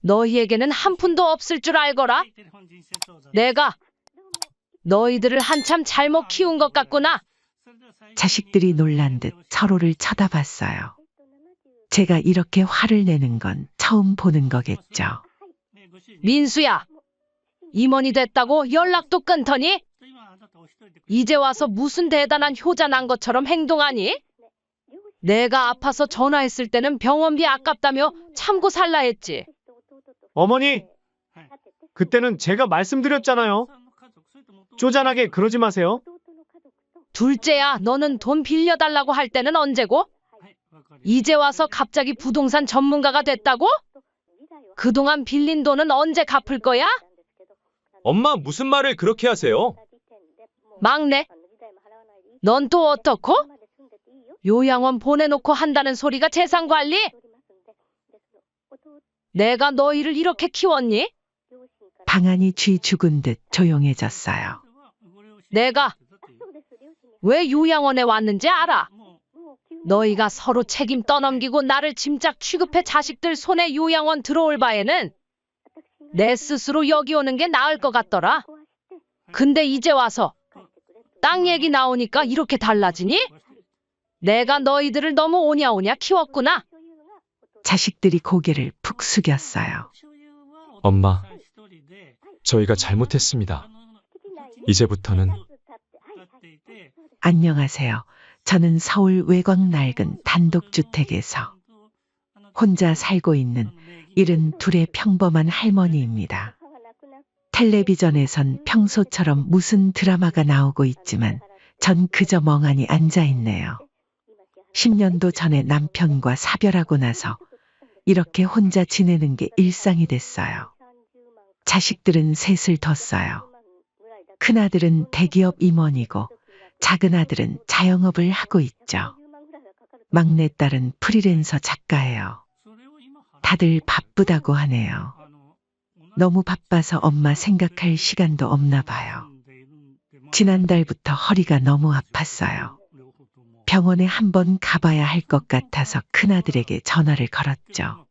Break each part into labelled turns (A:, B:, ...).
A: 너희에게는 한 푼도 없을 줄 알거라. 내가 너희들을 한참 잘못 키운 것 같구나.
B: 자식들이 놀란 듯 서로를 쳐다봤어요. 제가 이렇게 화를 내는 건 처음 보는 거겠죠.
A: 민수야, 임원이 됐다고 연락도 끊더니 이제 와서 무슨 대단한 효자 난 것처럼 행동하니? 내가 아파서 전화했을 때는 병원비 아깝다며 참고 살라 했지.
C: 어머니, 그때는 제가 말씀드렸잖아요. 쪼잔하게 그러지 마세요.
A: 둘째야, 너는 돈 빌려달라고 할 때는 언제고? 이제 와서 갑자기 부동산 전문가가 됐다고? 그동안 빌린 돈은 언제 갚을 거야?
D: 엄마 무슨 말을 그렇게 하세요?
A: 막내, 넌 또 어떻고? 요양원 보내놓고 한다는 소리가 재산관리? 내가 너희를 이렇게 키웠니?
B: 방안이 쥐 죽은 듯 조용해졌어요.
A: 내가 왜 요양원에 왔는지 알아? 너희가 서로 책임 떠넘기고 나를 짐짝 취급해 자식들 손에 요양원 들어올 바에는 내 스스로 여기 오는 게 나을 것 같더라. 근데 이제 와서 땅 얘기 나오니까 이렇게 달라지니? 내가 너희들을 너무 오냐오냐 키웠구나.
B: 자식들이 고개를 푹 숙였어요.
D: 엄마, 저희가 잘못했습니다. 이제부터는
B: 안녕하세요. 저는 서울 외곽 낡은 단독주택에서 혼자 살고 있는 72의 평범한 할머니입니다. 텔레비전에선 평소처럼 무슨 드라마가 나오고 있지만 전 그저 멍하니 앉아 있네요. 10년도 전에 남편과 사별하고 나서 이렇게 혼자 지내는 게 일상이 됐어요. 자식들은 셋을 뒀어요. 큰아들은 대기업 임원이고 작은아들은 자영업을 하고 있죠. 막내딸은 프리랜서 작가예요. 다들 바쁘다고 하네요. 너무 바빠서 엄마 생각할 시간도 없나 봐요. 지난달부터 허리가 너무 아팠어요. 병원에 한번 가봐야 할 것 같아서 큰아들에게 전화를 걸었죠.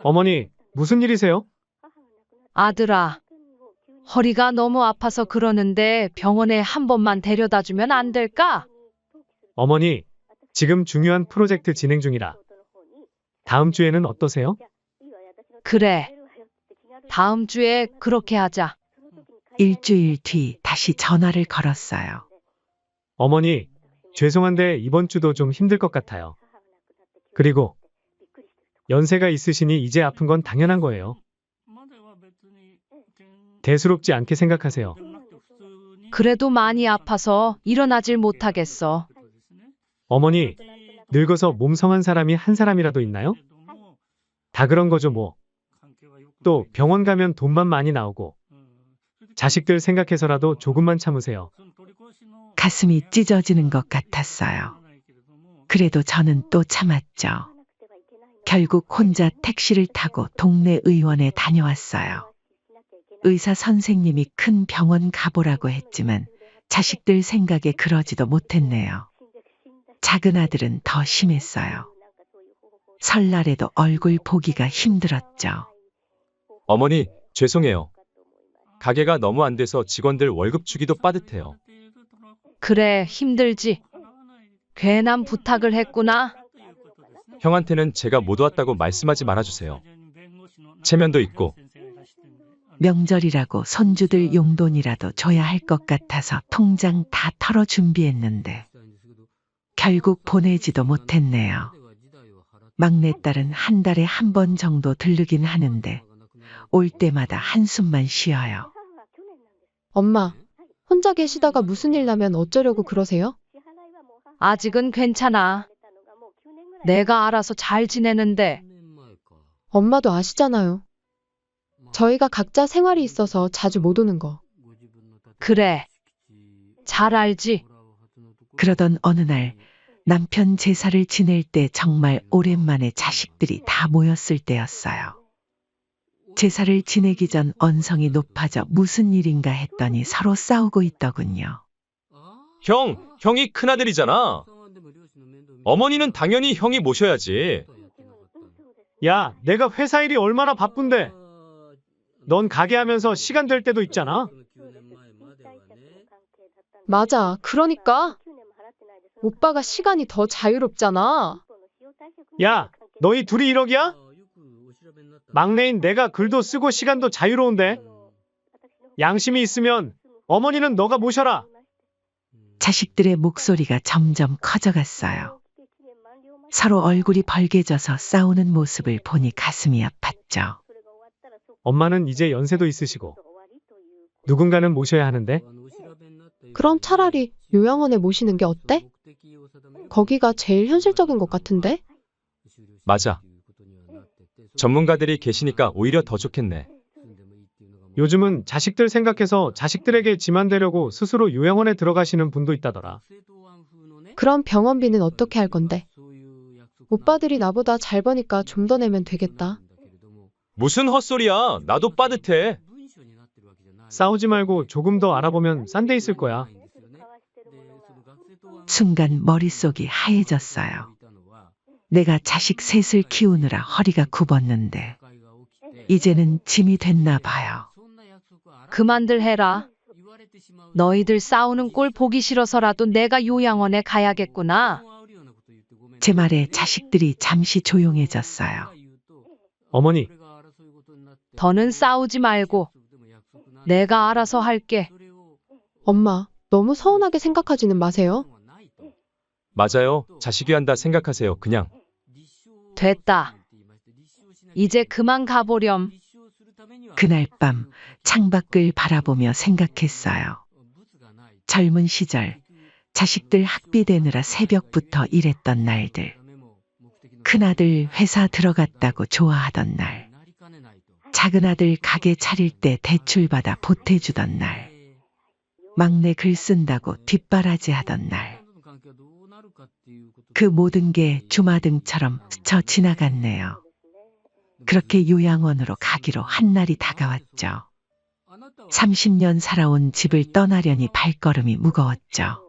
C: 어머니, 무슨 일이세요?
A: 아들아, 허리가 너무 아파서 그러는데 병원에 한 번만 데려다 주면 안 될까?
C: 어머니, 지금 중요한 프로젝트 진행 중이라. 다음 주에는 어떠세요?
A: 그래, 다음 주에 그렇게 하자.
B: 일주일 뒤 다시 전화를 걸었어요.
C: 어머니, 죄송한데 이번 주도 좀 힘들 것 같아요. 그리고 연세가 있으시니 이제 아픈 건 당연한 거예요. 대수롭지 않게 생각하세요.
A: 그래도 많이 아파서 일어나질 못하겠어.
C: 어머니, 늙어서 몸 성한 사람이 한 사람이라도 있나요? 다 그런 거죠 뭐. 또 병원 가면 돈만 많이 나오고. 자식들 생각해서라도 조금만 참으세요.
B: 가슴이 찢어지는 것 같았어요. 그래도 저는 또 참았죠. 결국 혼자 택시를 타고 동네 의원에 다녀왔어요. 의사 선생님이 큰 병원 가보라고 했지만 자식들 생각에 그러지도 못했네요. 작은 아들은 더 심했어요. 설날에도 얼굴 보기가 힘들었죠.
D: 어머니, 죄송해요. 가게가 너무 안 돼서 직원들 월급 주기도 빠듯해요.
A: 그래, 힘들지. 괜한 부탁을 했구나.
D: 형한테는 제가 못 왔다고 말씀하지 말아주세요. 체면도 있고.
B: 명절이라고 손주들 용돈이라도 줘야 할 것 같아서 통장 다 털어 준비했는데 결국 보내지도 못했네요. 막내딸은 한 달에 한 번 정도 들르긴 하는데 올 때마다 한숨만 쉬어요.
E: 엄마, 혼자 계시다가 무슨 일 나면 어쩌려고 그러세요?
A: 아직은 괜찮아. 내가 알아서 잘 지내는데.
E: 엄마도 아시잖아요. 저희가 각자 생활이 있어서 자주 못 오는 거.
A: 그래, 잘 알지.
B: 그러던 어느 날 남편 제사를 지낼 때 정말 오랜만에 자식들이 다 모였을 때였어요. 제사를 지내기 전 언성이 높아져 무슨 일인가 했더니 서로 싸우고 있더군요.
D: 형이 큰아들이잖아. 어머니는 당연히 형이 모셔야지.
C: 야, 내가 회사 일이 얼마나 바쁜데. 넌 가게 하면서 시간 될 때도 있잖아.
E: 맞아. 그러니까 오빠가 시간이 더 자유롭잖아.
C: 야, 너희 둘이 1억이야? 막내인 내가 글도 쓰고 시간도 자유로운데. 양심이 있으면 어머니는 너가 모셔라.
B: 자식들의 목소리가 점점 커져갔어요. 서로 얼굴이 벌개져서 싸우는 모습을 보니 가슴이 아팠죠.
C: 엄마는 이제 연세도 있으시고 누군가는 모셔야 하는데.
E: 그럼 차라리 요양원에 모시는 게 어때? 거기가 제일 현실적인 것 같은데?
D: 맞아. 전문가들이 계시니까 오히려 더 좋겠네.
C: 요즘은 자식들 생각해서 자식들에게 짐 안 되려고 스스로 요양원에 들어가시는 분도 있다더라.
E: 그럼 병원비는 어떻게 할 건데? 오빠들이 나보다 잘 버니까 좀 더 내면 되겠다.
D: 무슨 헛소리야. 나도 빠듯해.
C: 싸우지 말고 조금 더 알아보면 싼 데 있을 거야.
B: 순간 머릿속이 하얘졌어요. 내가 자식 셋을 키우느라 허리가 굽었는데 이제는 짐이 됐나 봐요.
A: 그만들 해라. 너희들 싸우는 꼴 보기 싫어서라도 내가 요양원에 가야겠구나.
B: 제 말에 자식들이 잠시 조용해졌어요.
C: 어머니,
A: 더는 싸우지 말고 내가 알아서 할게.
E: 엄마, 너무 서운하게 생각하지는 마세요.
D: 맞아요. 자식이 한다 생각하세요. 그냥.
A: 됐다. 이제 그만 가보렴.
B: 그날 밤 창밖을 바라보며 생각했어요. 젊은 시절 자식들 학비대느라 새벽부터 일했던 날들. 큰아들 회사 들어갔다고 좋아하던 날. 작은아들 가게 차릴 때 대출받아 보태주던 날. 막내 글 쓴다고 뒷바라지 하던 날. 그 모든 게 주마등처럼 스쳐 지나갔네요. 그렇게 요양원으로 가기로 한 날이 다가왔죠. 30년 살아온 집을 떠나려니 발걸음이 무거웠죠.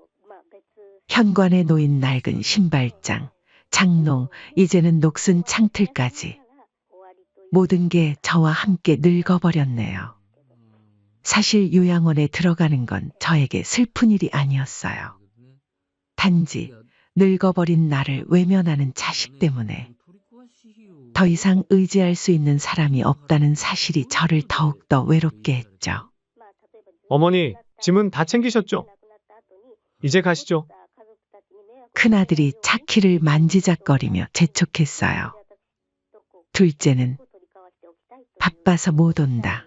B: 현관에 놓인 낡은 신발장, 장롱, 이제는 녹슨 창틀까지. 모든 게 저와 함께 늙어버렸네요. 사실 요양원에 들어가는 건 저에게 슬픈 일이 아니었어요. 단지 늙어버린 나를 외면하는 자식 때문에 더 이상 의지할 수 있는 사람이 없다는 사실이 저를 더욱더 외롭게 했죠.
C: 어머니, 짐은 다 챙기셨죠? 이제 가시죠.
B: 큰아들이 차키를 만지작거리며 재촉했어요. 둘째는 바빠서 못 온다.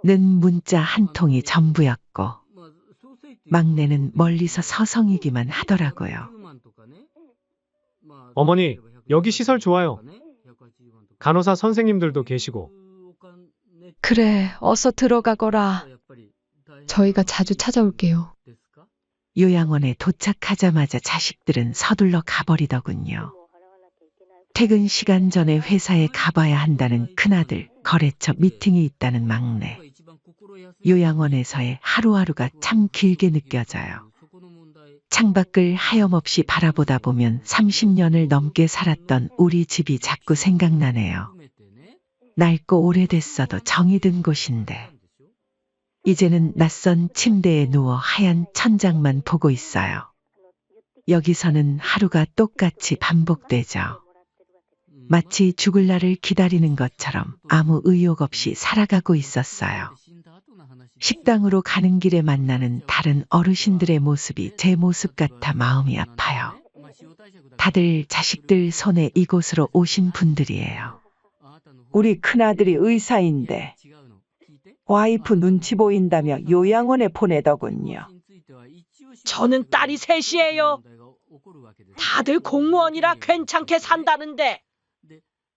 B: 는 문자 한 통이 전부였고 막내는 멀리서 서성이기만 하더라고요.
C: 어머니, 여기 시설 좋아요. 간호사 선생님들도 계시고.
A: 그래, 어서 들어가거라.
E: 저희가 자주 찾아올게요.
B: 요양원에 도착하자마자 자식들은 서둘러 가버리더군요. 퇴근 시간 전에 회사에 가봐야 한다는 큰아들, 거래처 미팅이 있다는 막내. 요양원에서의 하루하루가 참 길게 느껴져요. 창밖을 하염없이 바라보다 보면 30년을 넘게 살았던 우리 집이 자꾸 생각나네요. 낡고 오래됐어도 정이 든 곳인데 이제는 낯선 침대에 누워 하얀 천장만 보고 있어요. 여기서는 하루가 똑같이 반복되죠. 마치 죽을 날을 기다리는 것처럼 아무 의욕 없이 살아가고 있었어요. 식당으로 가는 길에 만나는 다른 어르신들의 모습이 제 모습 같아 마음이 아파요. 다들 자식들 손에 이곳으로 오신 분들이에요.
F: 우리 큰아들이 의사인데 와이프 눈치 보인다며 요양원에 보내더군요.
G: 저는 딸이 셋이에요. 다들 공무원이라 괜찮게 산다는데.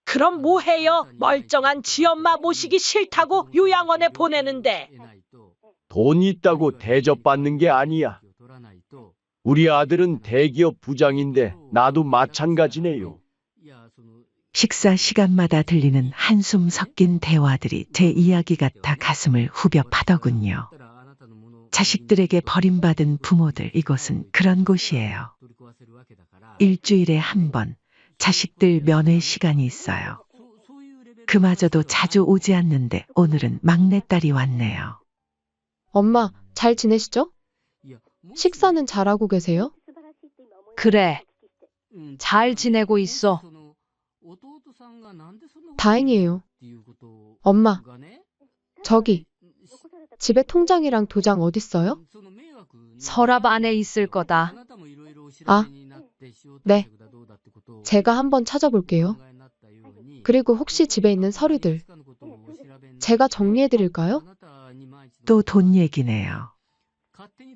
G: 그럼 뭐해요? 멀쩡한 지엄마 모시기 싫다고 요양원에 보내는데.
H: 돈 있다고 대접받는 게 아니야. 우리 아들은 대기업 부장인데 나도 마찬가지네요.
B: 식사 시간마다 들리는 한숨 섞인 대화들이 제 이야기 같아 가슴을 후벼 파더군요. 자식들에게 버림받은 부모들, 이곳은 그런 곳이에요. 일주일에 한 번 자식들 면회 시간이 있어요. 그마저도 자주 오지 않는데 오늘은 막내딸이 왔네요.
E: 엄마, 잘 지내시죠? 식사는 잘하고 계세요?
A: 그래. 잘 지내고 있어.
E: 다행이에요. 엄마, 저기, 집에 통장이랑 도장 어딨어요?
A: 서랍 안에 있을 거다.
E: 아, 네. 제가 한번 찾아볼게요. 그리고 혹시 집에 있는 서류들, 제가 정리해드릴까요?
B: 또 돈 얘기네요.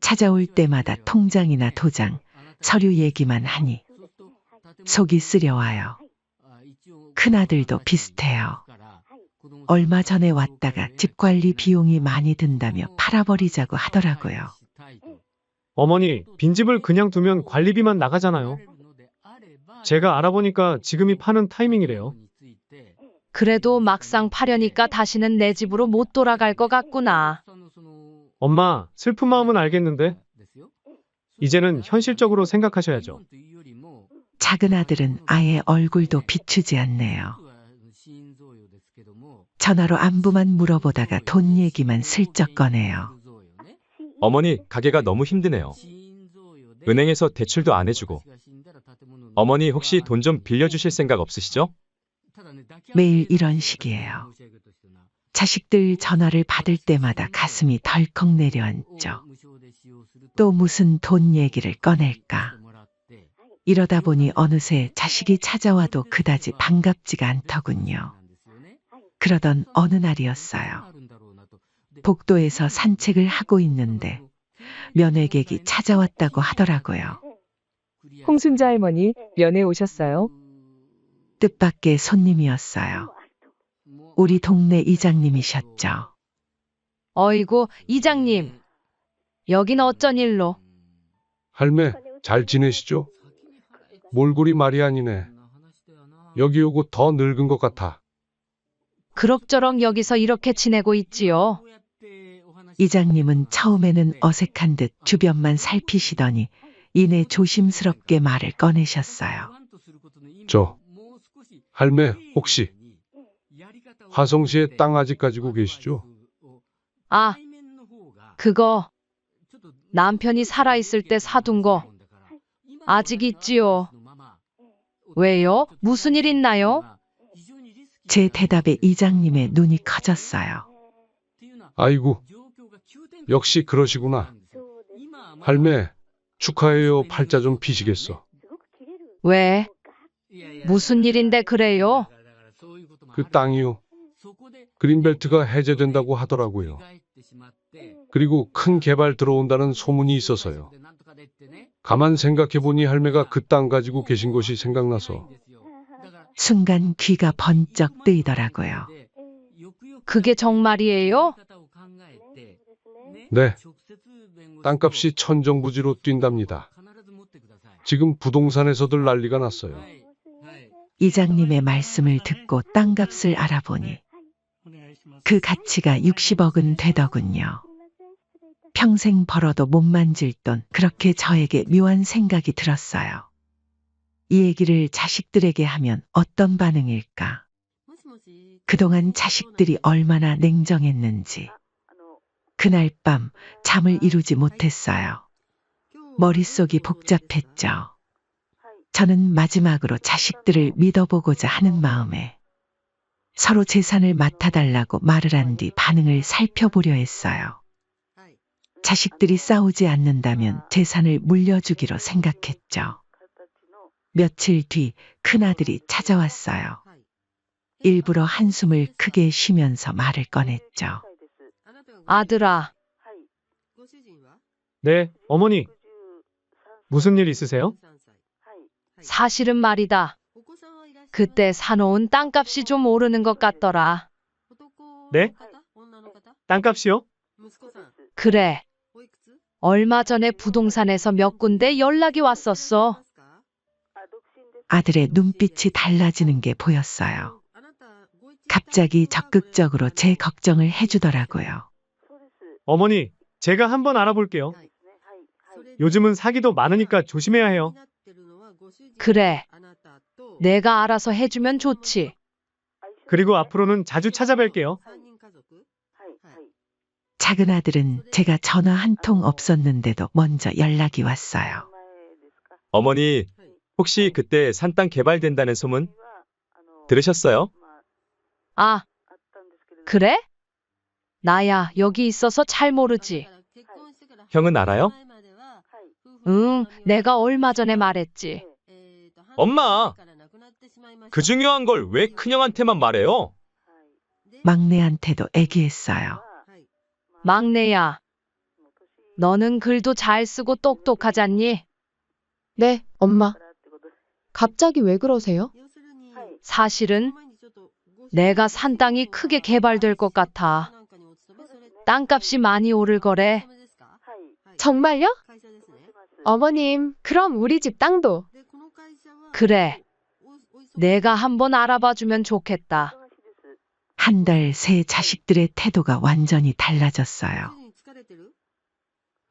B: 찾아올 때마다 통장이나 도장, 서류 얘기만 하니 속이 쓰려와요. 큰아들도 비슷해요. 얼마 전에 왔다가 집 관리 비용이 많이 든다며 팔아버리자고 하더라고요.
C: 어머니, 빈집을 그냥 두면 관리비만 나가잖아요. 제가 알아보니까 지금이 파는 타이밍이래요.
A: 그래도 막상 파려니까 다시는 내 집으로 못 돌아갈 것 같구나.
C: 엄마, 슬픈 마음은 알겠는데 이제는 현실적으로 생각하셔야죠.
B: 작은 아들은 아예 얼굴도 비추지 않네요. 전화로 안부만 물어보다가 돈 얘기만 슬쩍 꺼내요.
D: 어머니, 가게가 너무 힘드네요. 은행에서 대출도 안 해주고. 어머니 혹시 돈 좀 빌려주실 생각 없으시죠?
B: 매일 이런 식이에요. 자식들 전화를 받을 때마다 가슴이 덜컥 내려앉죠. 또 무슨 돈 얘기를 꺼낼까. 이러다 보니 어느새 자식이 찾아와도 그다지 반갑지가 않더군요. 그러던 어느 날이었어요. 복도에서 산책을 하고 있는데 면회객이 찾아왔다고 하더라고요.
I: 홍순자 할머니, 면회 오셨어요?
B: 뜻밖의 손님이었어요. 우리 동네 이장님이셨죠.
A: 어이구, 이장님. 여긴 어쩐 일로?
J: 할매, 잘 지내시죠? 몰골이 말이 아니네. 여기 오고 더 늙은 것 같아.
A: 그럭저럭 여기서 이렇게 지내고 있지요.
B: 이장님은 처음에는 어색한 듯 주변만 살피시더니 이내 조심스럽게 말을 꺼내셨어요.
J: 할매, 혹시 화성시에 땅 아직 가지고 계시죠?
A: 아, 그거 남편이 살아있을 때 사둔 거 아직 있지요. 왜요? 무슨 일 있나요?
B: 제 대답에 이장님의 눈이 커졌어요.
J: 아이고, 역시 그러시구나. 할매, 축하해요. 팔자 좀 피시겠어.
A: 왜? 무슨 일인데 그래요?
J: 그 땅이요. 그린벨트가 해제된다고 하더라고요. 그리고 큰 개발 들어온다는 소문이 있어서요. 가만 생각해보니 할매가 그 땅 가지고 계신 것이 생각나서.
B: 순간 귀가 번쩍 뜨이더라고요.
A: 그게 정말이에요?
J: 네. 땅값이 천정부지로 뛴답니다. 지금 부동산에서들 난리가 났어요.
B: 이장님의 말씀을 듣고 땅값을 알아보니 그 가치가 60억은 되더군요. 평생 벌어도 못 만질 돈, 그렇게 저에게 묘한 생각이 들었어요. 이 얘기를 자식들에게 하면 어떤 반응일까? 그동안 자식들이 얼마나 냉정했는지. 그날 밤 잠을 이루지 못했어요. 머릿속이 복잡했죠. 저는 마지막으로 자식들을 믿어보고자 하는 마음에 서로 재산을 맡아달라고 말을 한 뒤 반응을 살펴보려 했어요. 자식들이 싸우지 않는다면 재산을 물려주기로 생각했죠. 며칠 뒤 큰아들이 찾아왔어요. 일부러 한숨을 크게 쉬면서 말을 꺼냈죠.
A: 아들아,
C: 네, 어머니. 무슨 일 있으세요?
A: 사실은 말이다. 그때 사놓은 땅값이 좀 오르는 것 같더라.
C: 네? 땅값이요?
A: 그래. 얼마 전에 부동산에서 몇 군데 연락이 왔었어.
B: 아들의 눈빛이 달라지는 게 보였어요. 갑자기 적극적으로 제 걱정을 해주더라고요.
C: 어머니, 제가 한번 알아볼게요. 요즘은 사기도 많으니까 조심해야 해요.
A: 그래. 내가 알아서 해주면 좋지.
C: 그리고 앞으로는 자주 찾아뵐게요.
B: 작은 아들은 제가 전화 한 통 없었는데도 먼저 연락이 왔어요.
D: 어머니, 혹시 그때 산 땅 개발된다는 소문 들으셨어요?
A: 아, 그래? 나야 여기 있어서 잘 모르지.
D: 형은 알아요?
A: 응, 내가 얼마 전에 말했지.
D: 엄마, 그 중요한 걸 왜 큰형한테만 말해요?
B: 막내한테도 얘기했어요.
A: 막내야, 너는 글도 잘 쓰고 똑똑하잖니?
E: 네, 엄마. 갑자기 왜 그러세요?
A: 사실은 내가 산 땅이 크게 개발될 것 같아. 땅값이 많이 오를 거래.
E: 정말요? 어머님, 그럼 우리 집 땅도.
A: 그래. 내가 한번 알아봐주면 좋겠다.
B: 한 달 새 자식들의 태도가 완전히 달라졌어요.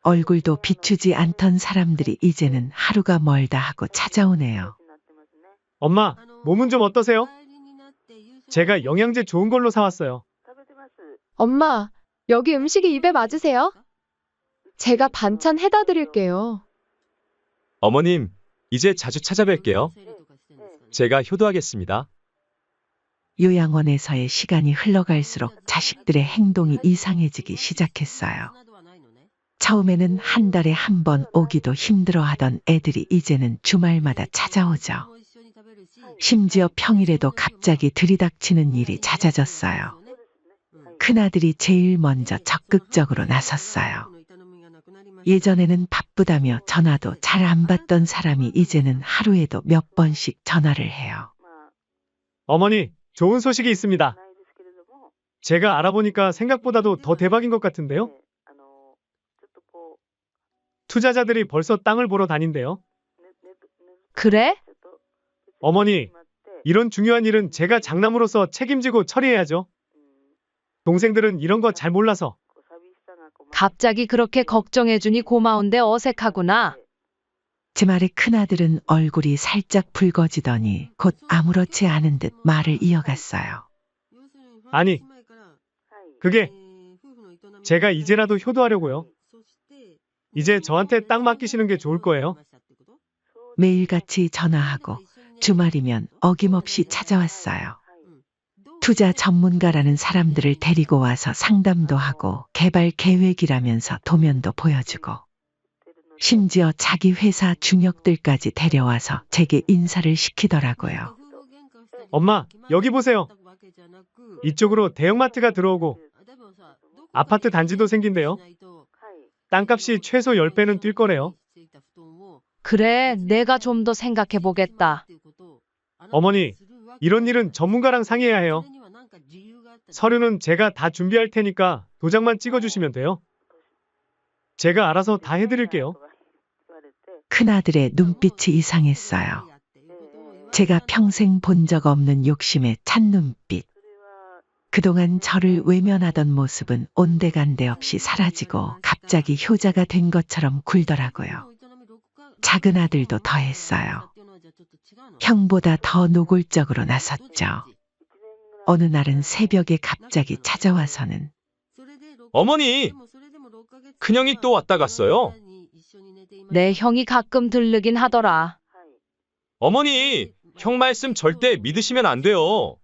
B: 얼굴도 비추지 않던 사람들이 이제는 하루가 멀다 하고 찾아오네요.
C: 엄마, 몸은 좀 어떠세요? 제가 영양제 좋은 걸로 사왔어요.
E: 엄마, 여기 음식이 입에 맞으세요? 제가 반찬 해다 드릴게요.
D: 어머님, 이제 자주 찾아뵐게요. 제가 효도하겠습니다.
B: 요양원에서의 시간이 흘러갈수록 자식들의 행동이 이상해지기 시작했어요. 처음에는 한 달에 한 번 오기도 힘들어하던 애들이 이제는 주말마다 찾아오죠. 심지어 평일에도 갑자기 들이닥치는 일이 잦아졌어요. 큰아들이 제일 먼저 적극적으로 나섰어요. 예전에는 바쁘다며 전화도 잘 안 받던 사람이 이제는 하루에도 몇 번씩 전화를 해요.
C: 어머니, 좋은 소식이 있습니다. 제가 알아보니까 생각보다도 더 대박인 것 같은데요? 투자자들이 벌써 땅을 보러 다닌대요.
A: 그래?
C: 어머니, 이런 중요한 일은 제가 장남으로서 책임지고 처리해야죠. 동생들은 이런 거 잘 몰라서.
A: 갑자기 그렇게 걱정해주니 고마운데 어색하구나.
B: 제 말에 큰아들은 얼굴이 살짝 붉어지더니 곧 아무렇지 않은 듯 말을 이어갔어요.
C: 아니, 그게 제가 이제라도 효도하려고요. 이제 저한테 땅 맡기시는 게 좋을 거예요.
B: 매일같이 전화하고 주말이면 어김없이 찾아왔어요. 투자 전문가라는 사람들을 데리고 와서 상담도 하고 개발 계획이라면서 도면도 보여주고 심지어 자기 회사 중역들까지 데려와서 제게 인사를 시키더라고요.
C: 엄마, 여기 보세요. 이쪽으로 대형마트가 들어오고 아파트 단지도 생긴대요. 땅값이 최소 10배는 뛸 거래요.
A: 그래, 내가 좀 더 생각해 보겠다.
C: 어머니, 이런 일은 전문가랑 상의해야 해요. 서류는 제가 다 준비할 테니까 도장만 찍어주시면 돼요. 제가 알아서 다 해드릴게요.
B: 큰아들의 눈빛이 이상했어요. 제가 평생 본 적 없는 욕심에 찬 눈빛. 그동안 저를 외면하던 모습은 온데간데 없이 사라지고 갑자기 효자가 된 것처럼 굴더라고요. 작은 아들도 더했어요. 형보다 더 노골적으로 나섰죠. 어느 날은 새벽에 갑자기 찾아와서는
D: 어머니, 큰형이 또 왔다 갔어요.
A: 내 형이 가끔 들르긴 하더라.
D: 어머니, 형 말씀 절대 믿으시면 안 돼요.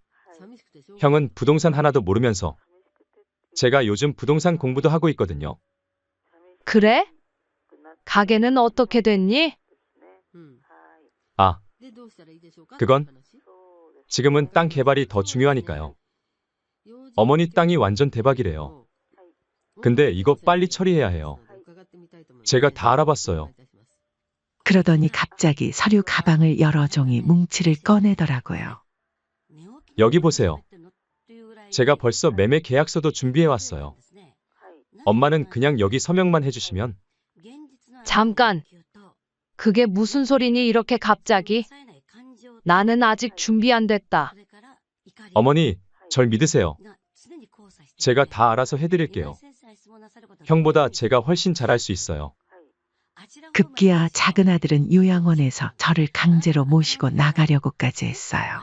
D: 형은 부동산 하나도 모르면서 제가 요즘 부동산 공부도 하고 있거든요.
A: 그래? 가게는 어떻게 됐니?
D: 아, 그건 지금은 땅 개발이 더 중요하니까요. 어머니 땅이 완전 대박이래요. 근데 이거 빨리 처리해야 해요. 제가 다 알아봤어요.
B: 그러더니 갑자기 서류 가방을 여러 종이 뭉치를 꺼내더라고요.
D: 여기 보세요. 제가 벌써 매매 계약서도 준비해왔어요. 엄마는 그냥 여기 서명만 해주시면.
A: 잠깐. 그게 무슨 소리니 이렇게 갑자기? 나는 아직 준비 안 됐다.
D: 어머니, 절 믿으세요. 제가 다 알아서 해드릴게요. 형보다 제가 훨씬 잘할 수 있어요.
B: 급기야 작은 아들은 요양원에서 저를 강제로 모시고 나가려고까지 했어요.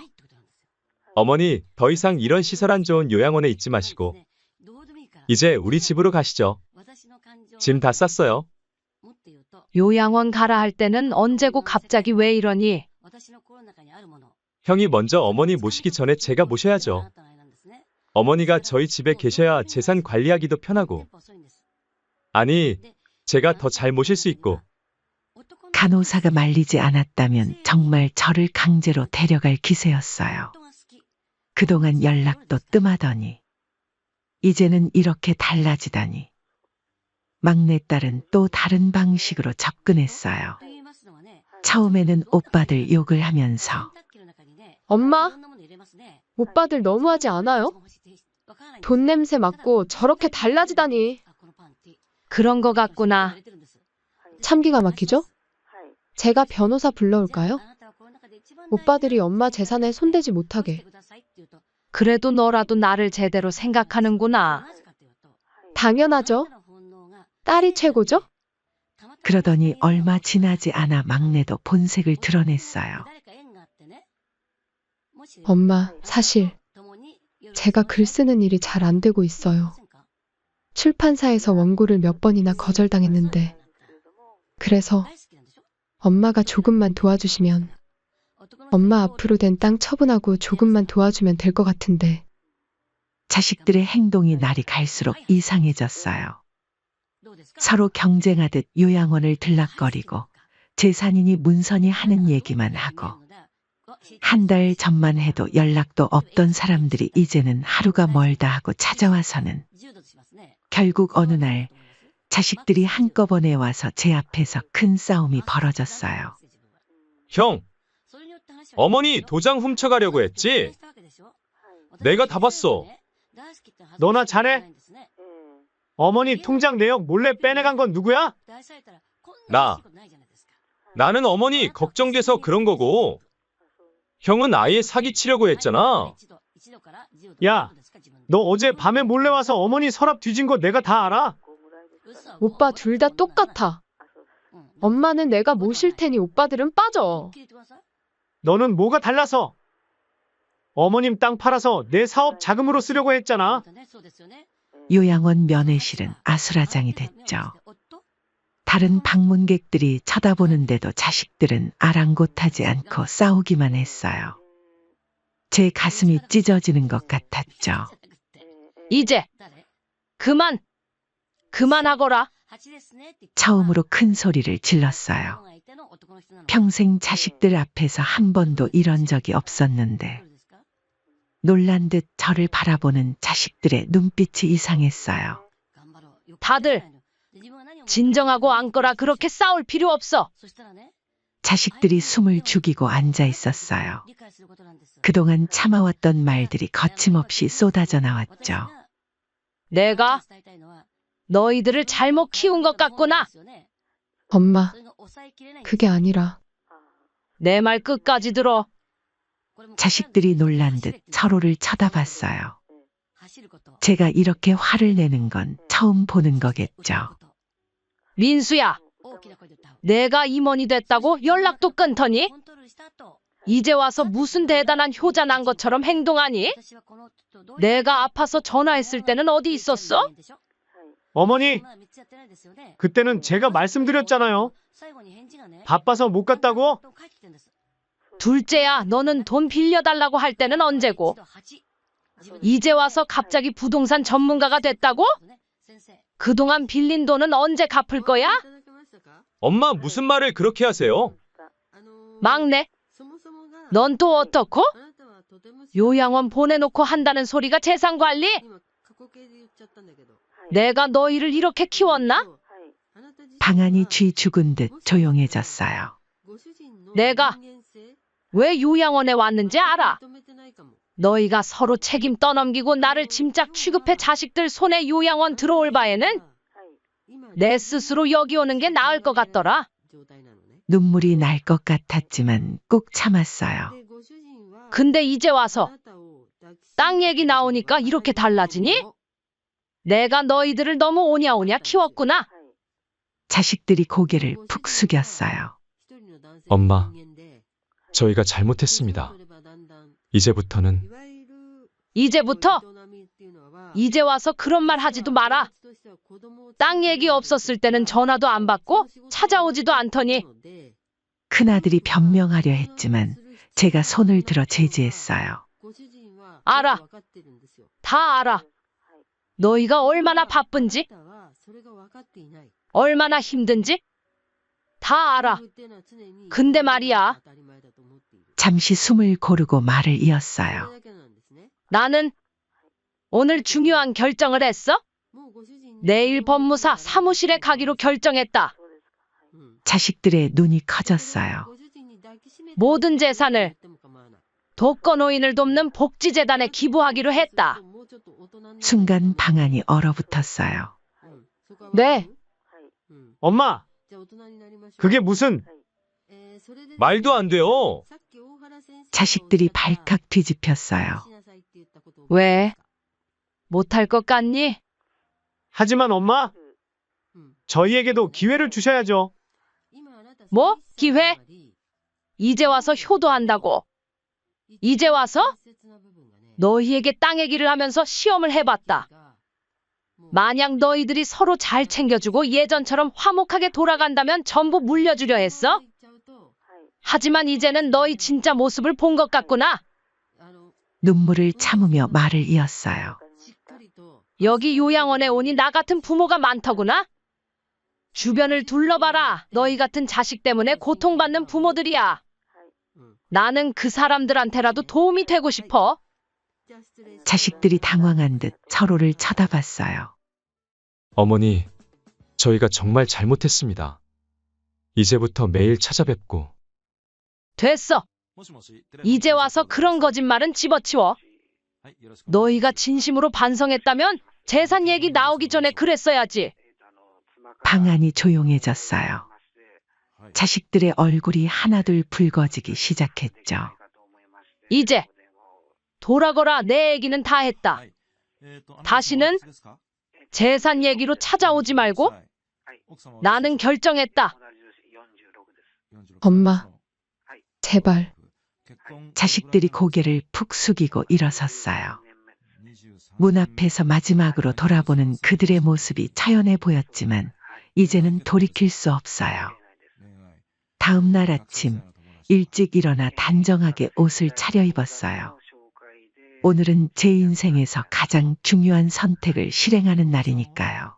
D: 어머니, 더 이상 이런 시설 안 좋은 요양원에 있지 마시고 이제 우리 집으로 가시죠. 짐 다 쌌어요.
A: 요양원 가라 할 때는 언제고 갑자기 왜 이러니?
D: 형이 먼저 어머니 모시기 전에 제가 모셔야죠. 어머니가 저희 집에 계셔야 재산 관리하기도 편하고. 아니, 제가 더 잘 모실 수 있고.
B: 간호사가 말리지 않았다면 정말 저를 강제로 데려갈 기세였어요. 그동안 연락도 뜸하더니 이제는 이렇게 달라지다니. 막내딸은 또 다른 방식으로 접근했어요. 처음에는 오빠들 욕을 하면서
E: 엄마, 오빠들 너무하지 않아요? 돈 냄새 맡고 저렇게 달라지다니.
A: 그런 거 같구나.
E: 참 기가 막히죠? 제가 변호사 불러올까요? 오빠들이 엄마 재산에 손대지 못하게.
A: 그래도 너라도 나를 제대로 생각하는구나.
E: 당연하죠. 딸이 최고죠?
B: 그러더니 얼마 지나지 않아 막내도 본색을 드러냈어요.
E: 엄마, 사실 제가 글 쓰는 일이 잘 안 되고 있어요. 출판사에서 원고를 몇 번이나 거절당했는데 그래서 엄마가 조금만 도와주시면 엄마 앞으로 된 땅 처분하고 조금만 도와주면 될 것 같은데.
B: 자식들의 행동이 날이 갈수록 이상해졌어요. 서로 경쟁하듯 요양원을 들락거리고 재산인이 문선이 하는 얘기만 하고 한 달 전만 해도 연락도 없던 사람들이 이제는 하루가 멀다 하고 찾아와서는 결국 어느 날 자식들이 한꺼번에 와서 제 앞에서 큰 싸움이 벌어졌어요.
D: 형, 어머니 도장 훔쳐가려고 했지? 내가 다 봤어.
C: 너나 잘해? 어머니 통장 내역 몰래 빼내간 건 누구야?
D: 나는 어머니 걱정돼서 그런 거고. 형은 아예 사기치려고 했잖아.
C: 야, 너 어제 밤에 몰래 와서 어머니 서랍 뒤진 거 내가 다 알아?
E: 오빠 둘 다 똑같아. 엄마는 내가 모실 테니 오빠들은 빠져.
C: 너는 뭐가 달라서? 어머님 땅 팔아서 내 사업 자금으로 쓰려고 했잖아.
B: 요양원 면회실은 아수라장이 됐죠. 다른 방문객들이 쳐다보는데도 자식들은 아랑곳하지 않고 싸우기만 했어요. 제 가슴이 찢어지는 것 같았죠.
A: 이제 그만하거라.
B: 처음으로 큰 소리를 질렀어요. 평생 자식들 앞에서 한 번도 이런 적이 없었는데 놀란 듯 저를 바라보는 자식들의 눈빛이 이상했어요.
A: 다들 진정하고 앉거라. 그렇게 싸울 필요 없어.
B: 자식들이 숨을 죽이고 앉아 있었어요. 그동안 참아왔던 말들이 거침없이 쏟아져 나왔죠.
A: 내가 너희들을 잘못 키운 것 같구나.
E: 엄마, 그게 아니라.
A: 내 말 끝까지 들어.
B: 자식들이 놀란 듯 서로를 쳐다봤어요. 제가 이렇게 화를 내는 건 처음 보는 거겠죠.
A: 민수야, 내가 임원이 됐다고 연락도 끊더니 이제 와서 무슨 대단한 효자 난 것처럼 행동하니? 내가 아파서 전화했을 때는 어디 있었어?
C: 어머니, 그때는 제가 말씀드렸잖아요. 바빠서 못 갔다고?
A: 둘째야, 너는 돈 빌려달라고 할 때는 언제고? 이제 와서 갑자기 부동산 전문가가 됐다고? 그동안 빌린 돈은 언제 갚을 거야?
D: 엄마 무슨 말을 그렇게 하세요?
A: 막내, 넌 또 어떻고? 요양원 보내놓고 한다는 소리가 재산관리? 내가 너희를 이렇게 키웠나?
B: 방 안이 쥐 죽은 듯 조용해졌어요.
A: 내가 왜 요양원에 왔는지 알아? 너희가 서로 책임 떠넘기고 나를 짐짝 취급해 자식들 손에 요양원 들어올 바에는 내 스스로 여기 오는 게 나을 것 같더라.
B: 눈물이 날 것 같았지만 꾹 참았어요.
A: 근데 이제 와서 땅 얘기 나오니까 이렇게 달라지니? 내가 너희들을 너무 오냐오냐 키웠구나.
B: 자식들이 고개를 푹 숙였어요.
D: 엄마, 저희가 잘못했습니다. 이제부터는
A: 이제부터? 이제 와서 그런 말 하지도 마라. 땅 얘기 없었을 때는 전화도 안 받고 찾아오지도 않더니.
B: 큰아들이 변명하려 했지만 제가 손을 들어 제지했어요.
A: 알아. 다 알아. 너희가 얼마나 바쁜지, 얼마나 힘든지 다 알아. 근데 말이야.
B: 잠시 숨을 고르고 말을 이었어요.
A: 나는 오늘 중요한 결정을 했어. 내일 법무사 사무실에 가기로 결정했다.
B: 자식들의 눈이 커졌어요.
A: 모든 재산을 독거노인을 돕는 복지재단에 기부하기로 했다.
B: 순간 방안이 얼어붙었어요.
A: 네.
C: 엄마, 그게 무슨...
D: 말도 안 돼요.
B: 자식들이 발칵 뒤집혔어요.
A: 왜? 못할 것 같니?
C: 하지만 엄마, 저희에게도 기회를 주셔야죠.
A: 뭐? 기회? 이제 와서 효도한다고. 이제 와서? 너희에게 땅 얘기를 하면서 시험을 해봤다. 만약 너희들이 서로 잘 챙겨주고 예전처럼 화목하게 돌아간다면 전부 물려주려 했어? 하지만 이제는 너희 진짜 모습을 본 것 같구나.
B: 눈물을 참으며 말을 이었어요.
A: 여기 요양원에 오니 나 같은 부모가 많더구나. 주변을 둘러봐라. 너희 같은 자식 때문에 고통받는 부모들이야. 나는 그 사람들한테라도 도움이 되고 싶어.
B: 자식들이 당황한 듯 서로를 쳐다봤어요.
D: 어머니, 저희가 정말 잘못했습니다. 이제부터 매일 찾아뵙고.
A: 됐어. 이제 와서 그런 거짓말은 집어치워. 너희가 진심으로 반성했다면 재산 얘기 나오기 전에 그랬어야지.
B: 방안이 조용해졌어요. 자식들의 얼굴이 하나둘 붉어지기 시작했죠.
A: 이제 돌아거라. 내 얘기는 다 했다. 다시는 재산 얘기로 찾아오지 말고. 나는 결정했다.
E: 엄마, 제발.
B: 자식들이 고개를 푹 숙이고 일어섰어요. 문 앞에서 마지막으로 돌아보는 그들의 모습이 처연해 보였지만 이제는 돌이킬 수 없어요. 다음 날 아침 일찍 일어나 단정하게 옷을 차려입었어요. 오늘은 제 인생에서 가장 중요한 선택을 실행하는 날이니까요.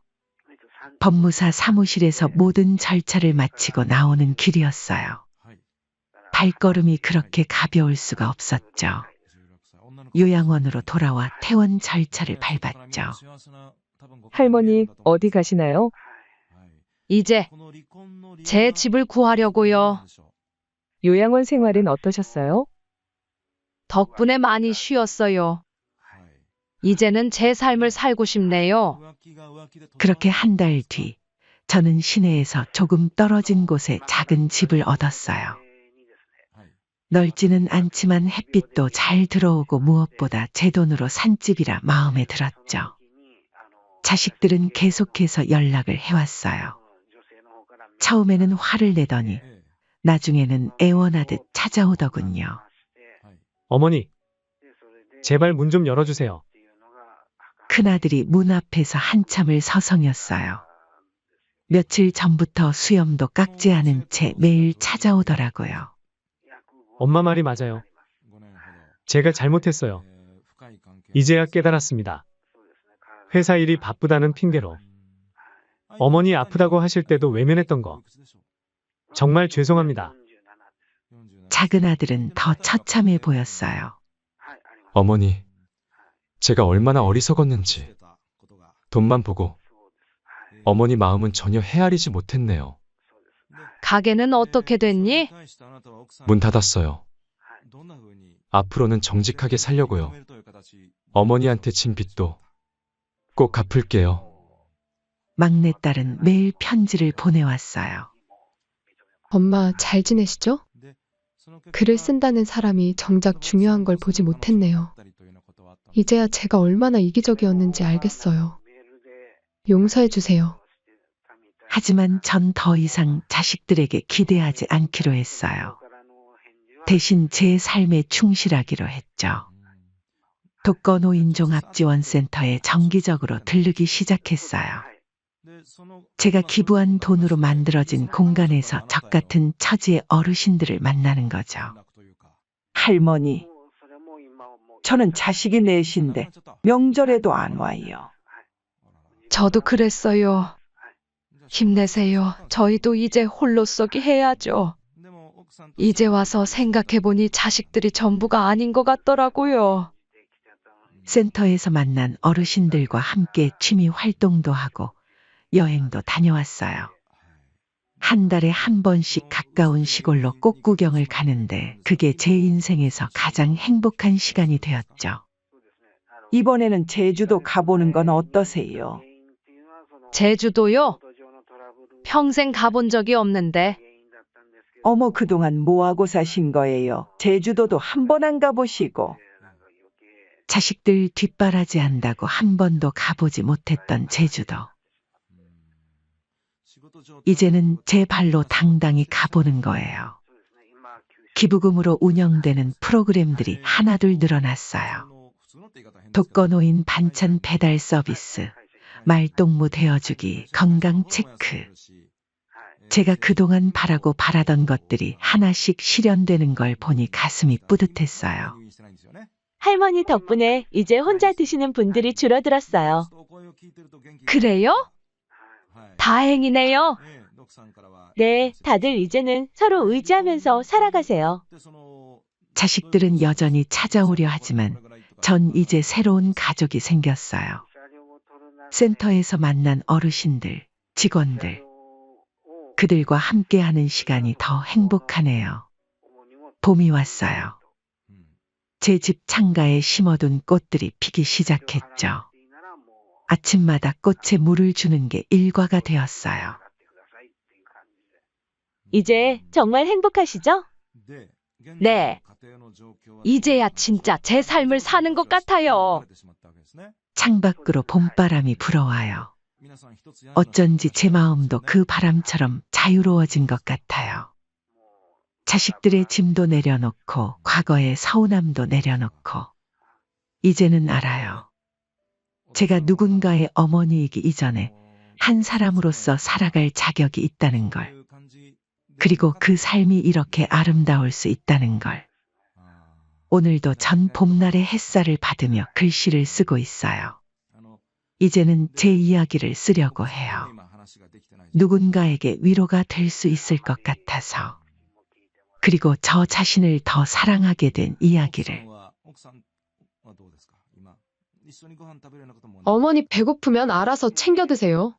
B: 법무사 사무실에서 모든 절차를 마치고 나오는 길이었어요. 발걸음이 그렇게 가벼울 수가 없었죠. 요양원으로 돌아와 퇴원 절차를 밟았죠.
I: 할머니, 어디 가시나요?
A: 이제 제 집을 구하려고요.
I: 요양원 생활은 어떠셨어요?
A: 덕분에 많이 쉬었어요. 이제는 제 삶을 살고 싶네요.
B: 그렇게 한 달 뒤, 저는 시내에서 조금 떨어진 곳에 작은 집을 얻었어요. 넓지는 않지만 햇빛도 잘 들어오고 무엇보다 제 돈으로 산 집이라 마음에 들었죠. 자식들은 계속해서 연락을 해왔어요. 처음에는 화를 내더니 나중에는 애원하듯 찾아오더군요.
C: 어머니, 제발 문 좀 열어주세요.
B: 큰아들이 문 앞에서 한참을 서성였어요. 며칠 전부터 수염도 깎지 않은 채 매일 찾아오더라고요.
C: 엄마 말이 맞아요. 제가 잘못했어요. 이제야 깨달았습니다. 회사 일이 바쁘다는 핑계로 어머니 아프다고 하실 때도 외면했던 거 정말 죄송합니다.
B: 작은 아들은 더 처참해 보였어요.
D: 어머니, 제가 얼마나 어리석었는지. 돈만 보고 어머니 마음은 전혀 헤아리지 못했네요.
A: 가게는 어떻게 됐니?
D: 문 닫았어요. 앞으로는 정직하게 살려고요. 어머니한테 진 빚도 꼭 갚을게요.
B: 막내딸은 매일 편지를 보내왔어요.
E: 엄마 잘 지내시죠? 글을 쓴다는 사람이 정작 중요한 걸 보지 못했네요. 이제야 제가 얼마나 이기적이었는지 알겠어요. 용서해 주세요.
B: 하지만 전 더 이상 자식들에게 기대하지 않기로 했어요. 대신 제 삶에 충실하기로 했죠. 독거노인종합지원센터에 정기적으로 들르기 시작했어요. 제가 기부한 돈으로 만들어진 공간에서 적 같은 처지의 어르신들을 만나는 거죠.
F: 할머니, 저는 자식이 넷인데 명절에도 안 와요.
A: 저도 그랬어요. 힘내세요. 저희도 이제 홀로서기 해야죠. 이제 와서 생각해보니 자식들이 전부가 아닌 것 같더라고요.
B: 센터에서 만난 어르신들과 함께 취미 활동도 하고 여행도 다녀왔어요. 한 달에 한 번씩 가까운 시골로 꽃 구경을 가는데 그게 제 인생에서 가장 행복한 시간이 되었죠.
F: 이번에는 제주도 가보는 건 어떠세요?
A: 제주도요? 평생 가본 적이 없는데.
F: 어머, 그동안 뭐하고 사신 거예요? 제주도도 한 번 안 가보시고.
B: 자식들 뒷바라지 한다고 한 번도 가보지 못했던 제주도. 이제는 제 발로 당당히 가보는 거예요. 기부금으로 운영되는 프로그램들이 하나둘 늘어났어요. 독거노인 반찬 배달 서비스, 말동무 대여주기, 건강 체크. 제가 그동안 바라던 것들이 하나씩 실현되는 걸 보니 가슴이 뿌듯했어요.
K: 할머니 덕분에 이제 혼자 드시는 분들이 줄어들었어요.
A: 그래요? 다행이네요.
K: 네, 다들 이제는 서로 의지하면서 살아가세요.
B: 자식들은 여전히 찾아오려 하지만 전 이제 새로운 가족이 생겼어요. 센터에서 만난 어르신들, 직원들, 그들과 함께하는 시간이 더 행복하네요. 봄이 왔어요. 제 집 창가에 심어둔 꽃들이 피기 시작했죠. 아침마다 꽃에 물을 주는 게 일과가 되었어요.
K: 이제 정말 행복하시죠?
A: 네. 이제야 진짜 제 삶을 사는 것 같아요.
B: 창밖으로 봄바람이 불어와요. 어쩐지 제 마음도 그 바람처럼 자유로워진 것 같아요. 자식들의 짐도 내려놓고 과거의 서운함도 내려놓고 이제는 알아요. 제가 누군가의 어머니이기 이전에 한 사람으로서 살아갈 자격이 있다는 걸. 그리고 그 삶이 이렇게 아름다울 수 있다는 걸. 오늘도 전 봄날의 햇살을 받으며 글씨를 쓰고 있어요. 이제는 제 이야기를 쓰려고 해요. 누군가에게 위로가 될 수 있을 것 같아서. 그리고 저 자신을 더 사랑하게 된 이야기를.
E: 어머니 배고프면 알아서 챙겨 드세요.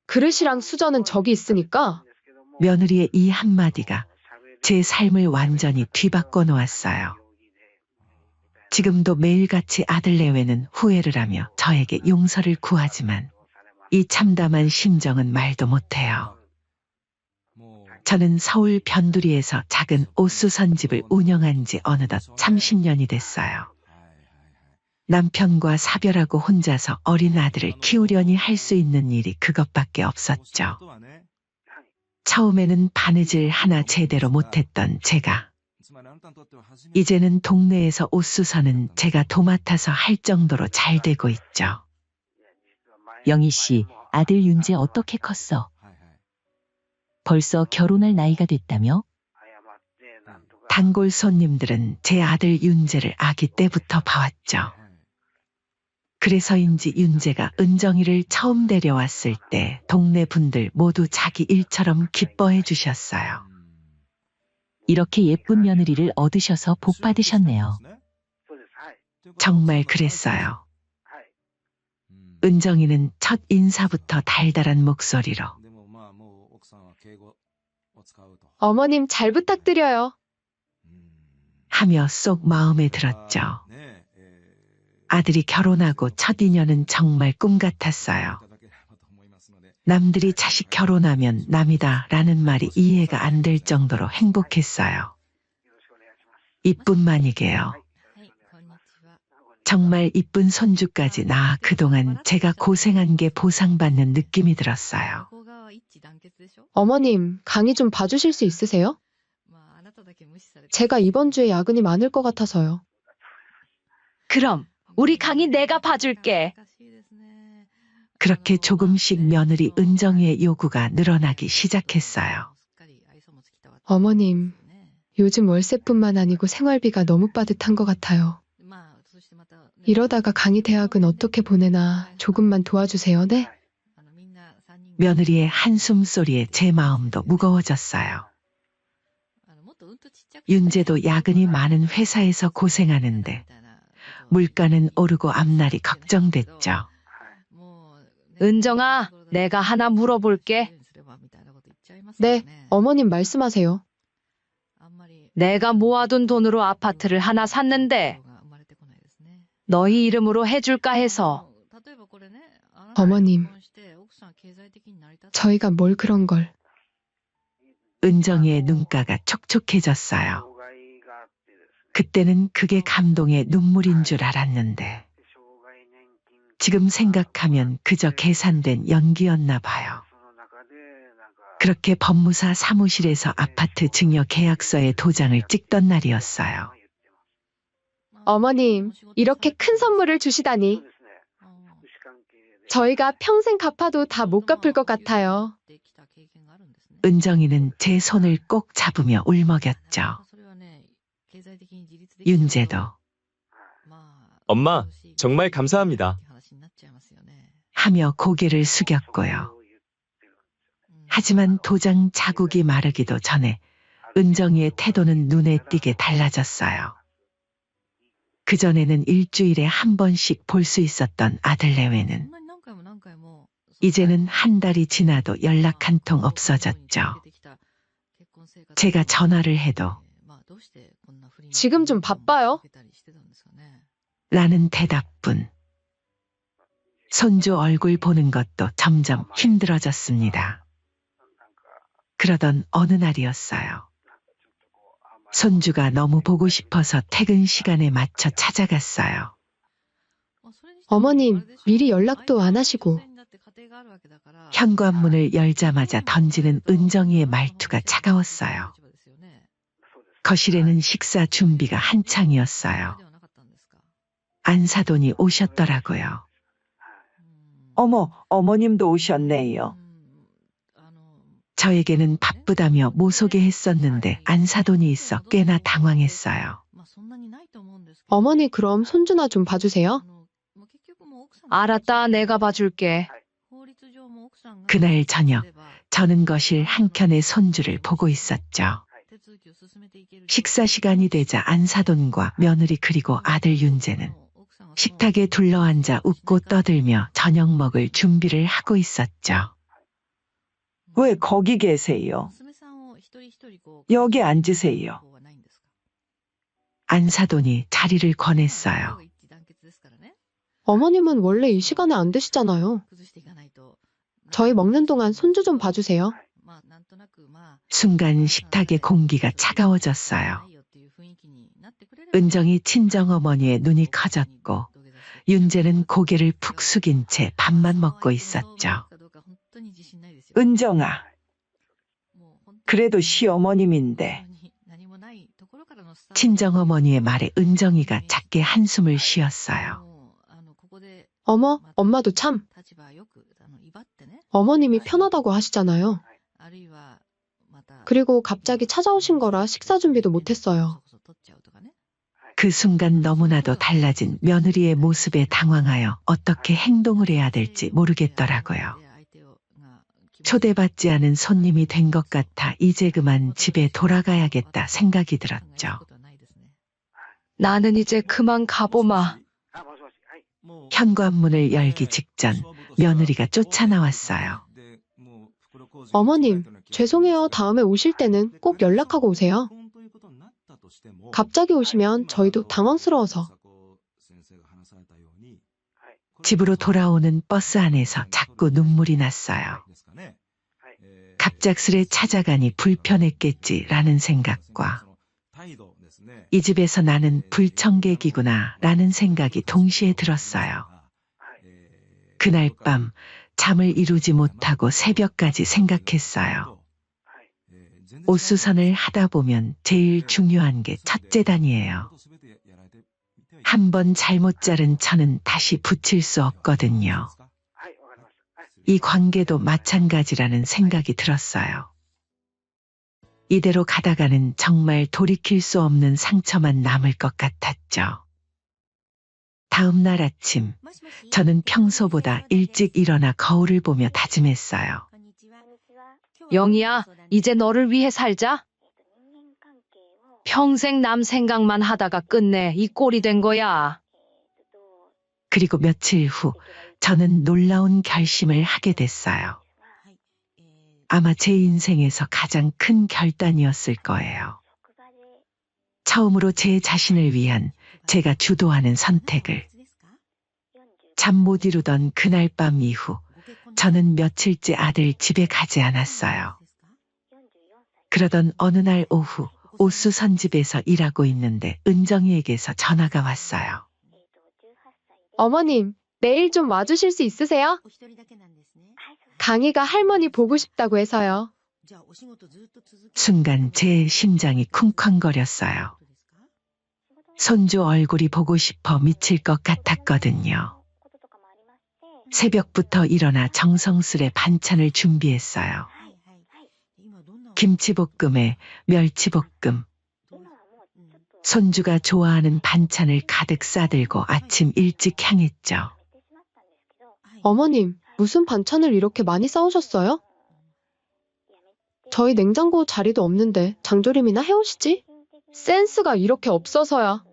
E: 그릇이랑 수저는 저기 있으니까.
B: 며느리의 이 한마디가 제 삶을 완전히 뒤바꿔 놓았어요. 지금도 매일같이 아들 내외는 후회를 하며 저에게 용서를 구하지만 이 참담한 심정은 말도 못해요. 저는 서울 변두리에서 작은 옷수선집을 운영한 지 어느덧 30년이 됐어요. 남편과 사별하고 혼자서 어린 아들을 키우려니 할 수 있는 일이 그것밖에 없었죠. 처음에는 바느질 하나 제대로 못했던 제가 이제는 동네에서 옷수선은 제가 도맡아서 할 정도로 잘 되고 있죠.
L: 영희 씨, 아들 윤재 어떻게 컸어? 벌써 결혼할 나이가 됐다며?
B: 단골 손님들은 제 아들 윤재를 아기 때부터 봐왔죠. 그래서인지 윤재가 은정이를 처음 데려왔을 때 동네 분들 모두 자기 일처럼 기뻐해 주셨어요.
L: 이렇게 예쁜 며느리를 얻으셔서 복 받으셨네요.
B: 정말 그랬어요. 은정이는 첫 인사부터 달달한 목소리로
E: 어머님 잘 부탁드려요.
B: 하며 쏙 마음에 들었죠. 아들이 결혼하고 첫 인연은 정말 꿈 같았어요. 남들이 자식 결혼하면 남이다 라는 말이 이해가 안 될 정도로 행복했어요. 이뿐만이게요. 정말 이쁜 손주까지 낳아 그동안 제가 고생한 게 보상받는 느낌이 들었어요.
E: 어머님, 강의 좀 봐주실 수 있으세요? 제가 이번 주에 야근이 많을 것 같아서요.
A: 그럼 우리 강의 내가 봐줄게.
B: 그렇게 조금씩 며느리 은정이의 요구가 늘어나기 시작했어요.
E: 어머님, 요즘 월세뿐만 아니고 생활비가 너무 빠듯한 것 같아요. 이러다가 강의 대학은 어떻게 보내나 조금만 도와주세요, 네?
B: 며느리의 한숨 소리에 제 마음도 무거워졌어요. 윤재도 야근이 많은 회사에서 고생하는데 물가는 오르고 앞날이 걱정됐죠.
A: 은정아, 내가 하나 물어볼게.
E: 네, 어머님 말씀하세요.
A: 내가 모아둔 돈으로 아파트를 하나 샀는데 너희 이름으로 해줄까 해서.
E: 어머님, 저희가 뭘 그런 걸.
B: 은정이의 눈가가 촉촉해졌어요. 그때는 그게 감동의 눈물인 줄 알았는데 지금 생각하면 그저 계산된 연기였나 봐요. 그렇게 법무사 사무실에서 아파트 증여 계약서에 도장을 찍던 날이었어요.
E: 어머님, 이렇게 큰 선물을 주시다니. 저희가 평생 갚아도 다 못 갚을 것 같아요.
B: 은정이는 제 손을 꼭 잡으며 울먹였죠. 윤재도
D: 엄마, 정말 감사합니다.
B: 하며 고개를 숙였고요. 하지만 도장 자국이 마르기도 전에 은정이의 태도는 눈에 띄게 달라졌어요. 그전에는 일주일에 한 번씩 볼 수 있었던 아들 내외는 이제는 한 달이 지나도 연락 한 통 없어졌죠. 제가 전화를 해도
E: 지금 좀 바빠요?
B: 라는 대답뿐. 손주 얼굴 보는 것도 점점 힘들어졌습니다. 그러던 어느 날이었어요. 손주가 너무 보고 싶어서 퇴근 시간에 맞춰 찾아갔어요.
E: 어머님, 미리 연락도 안 하시고.
B: 현관문을 열자마자 던지는 은정이의 말투가 차가웠어요. 거실에는 식사 준비가 한창이었어요. 안사돈이 오셨더라고요.
F: 어머, 어머님도 오셨네요.
B: 저에게는 바쁘다며 모소개했었는데 안사돈이 있어 꽤나 당황했어요.
E: 어머니, 그럼 손주나 좀 봐주세요.
A: 알았다, 내가 봐줄게.
B: 그날 저녁, 저는 거실 한켠에 손주를 보고 있었죠. 식사 시간이 되자 안사돈과 며느리 그리고 아들 윤재는 식탁에 둘러앉아 웃고 떠들며 저녁 먹을 준비를 하고 있었죠.
F: 왜 거기 계세요? 여기 앉으세요.
B: 안사돈이 자리를 권했어요.
E: 어머님은 원래 이 시간에 안 드시잖아요. 저희 먹는 동안 손주 좀 봐주세요.
B: 순간 식탁의 공기가 차가워졌어요. 은정이 친정어머니의 눈이 커졌고 윤재는 고개를 푹 숙인 채 밥만 먹고 있었죠.
F: 은정아, 그래도 시어머님인데.
B: 친정어머니의 말에 은정이가 작게 한숨을 쉬었어요.
E: 어머, 엄마도 참. 어머님이 편하다고 하시잖아요. 그리고 갑자기 찾아오신 거라 식사 준비도 못했어요.
B: 그 순간 너무나도 달라진 며느리의 모습에 당황하여 어떻게 행동을 해야 될지 모르겠더라고요. 초대받지 않은 손님이 된 것 같아 이제 그만 집에 돌아가야겠다 생각이 들었죠.
A: 나는 이제 그만 가보마.
B: 현관문을 열기 직전 며느리가 쫓아나왔어요.
E: 어머님, 죄송해요. 다음에 오실 때는 꼭 연락하고 오세요. 갑자기 오시면 저희도 당황스러워서.
B: 집으로 돌아오는 버스 안에서 자꾸 눈물이 났어요. 갑작스레 찾아가니 불편했겠지라는 생각과 이 집에서 나는 불청객이구나 라는 생각이 동시에 들었어요. 그날 밤 잠을 이루지 못하고 새벽까지 생각했어요. 옷수선을 하다 보면 제일 중요한 게 첫째단이에요. 한 번 잘못 자른 천은 다시 붙일 수 없거든요. 이 관계도 마찬가지라는 생각이 들었어요. 이대로 가다가는 정말 돌이킬 수 없는 상처만 남을 것 같았죠. 다음 날 아침, 저는 평소보다 일찍 일어나 거울을 보며 다짐했어요.
A: 영희야, 이제 너를 위해 살자. 평생 남 생각만 하다가 끝내 이 꼴이 된 거야.
B: 그리고 며칠 후, 저는 놀라운 결심을 하게 됐어요. 아마 제 인생에서 가장 큰 결단이었을 거예요. 처음으로 제 자신을 위한 제가 주도하는 선택을. 잠 못 이루던 그날 밤 이후 저는 며칠째 아들 집에 가지 않았어요. 그러던 어느 날 오후 옷수선집에서 일하고 있는데 은정이에게서 전화가 왔어요.
E: 어머님, 내일 좀 와주실 수 있으세요? 강희가 할머니 보고 싶다고 해서요.
B: 순간 제 심장이 쿵쾅거렸어요. 손주 얼굴이 보고 싶어 미칠 것 같았거든요. 새벽부터 일어나 정성스레 반찬을 준비했어요. 김치볶음에 멸치볶음. 손주가 좋아하는 반찬을 가득 싸들고 아침 일찍 향했죠.
E: 어머님, 무슨 반찬을 이렇게 많이 싸우셨어요? 저희 냉장고 자리도 없는데 장조림이나 해오시지? 센스가 이렇게 없어서야.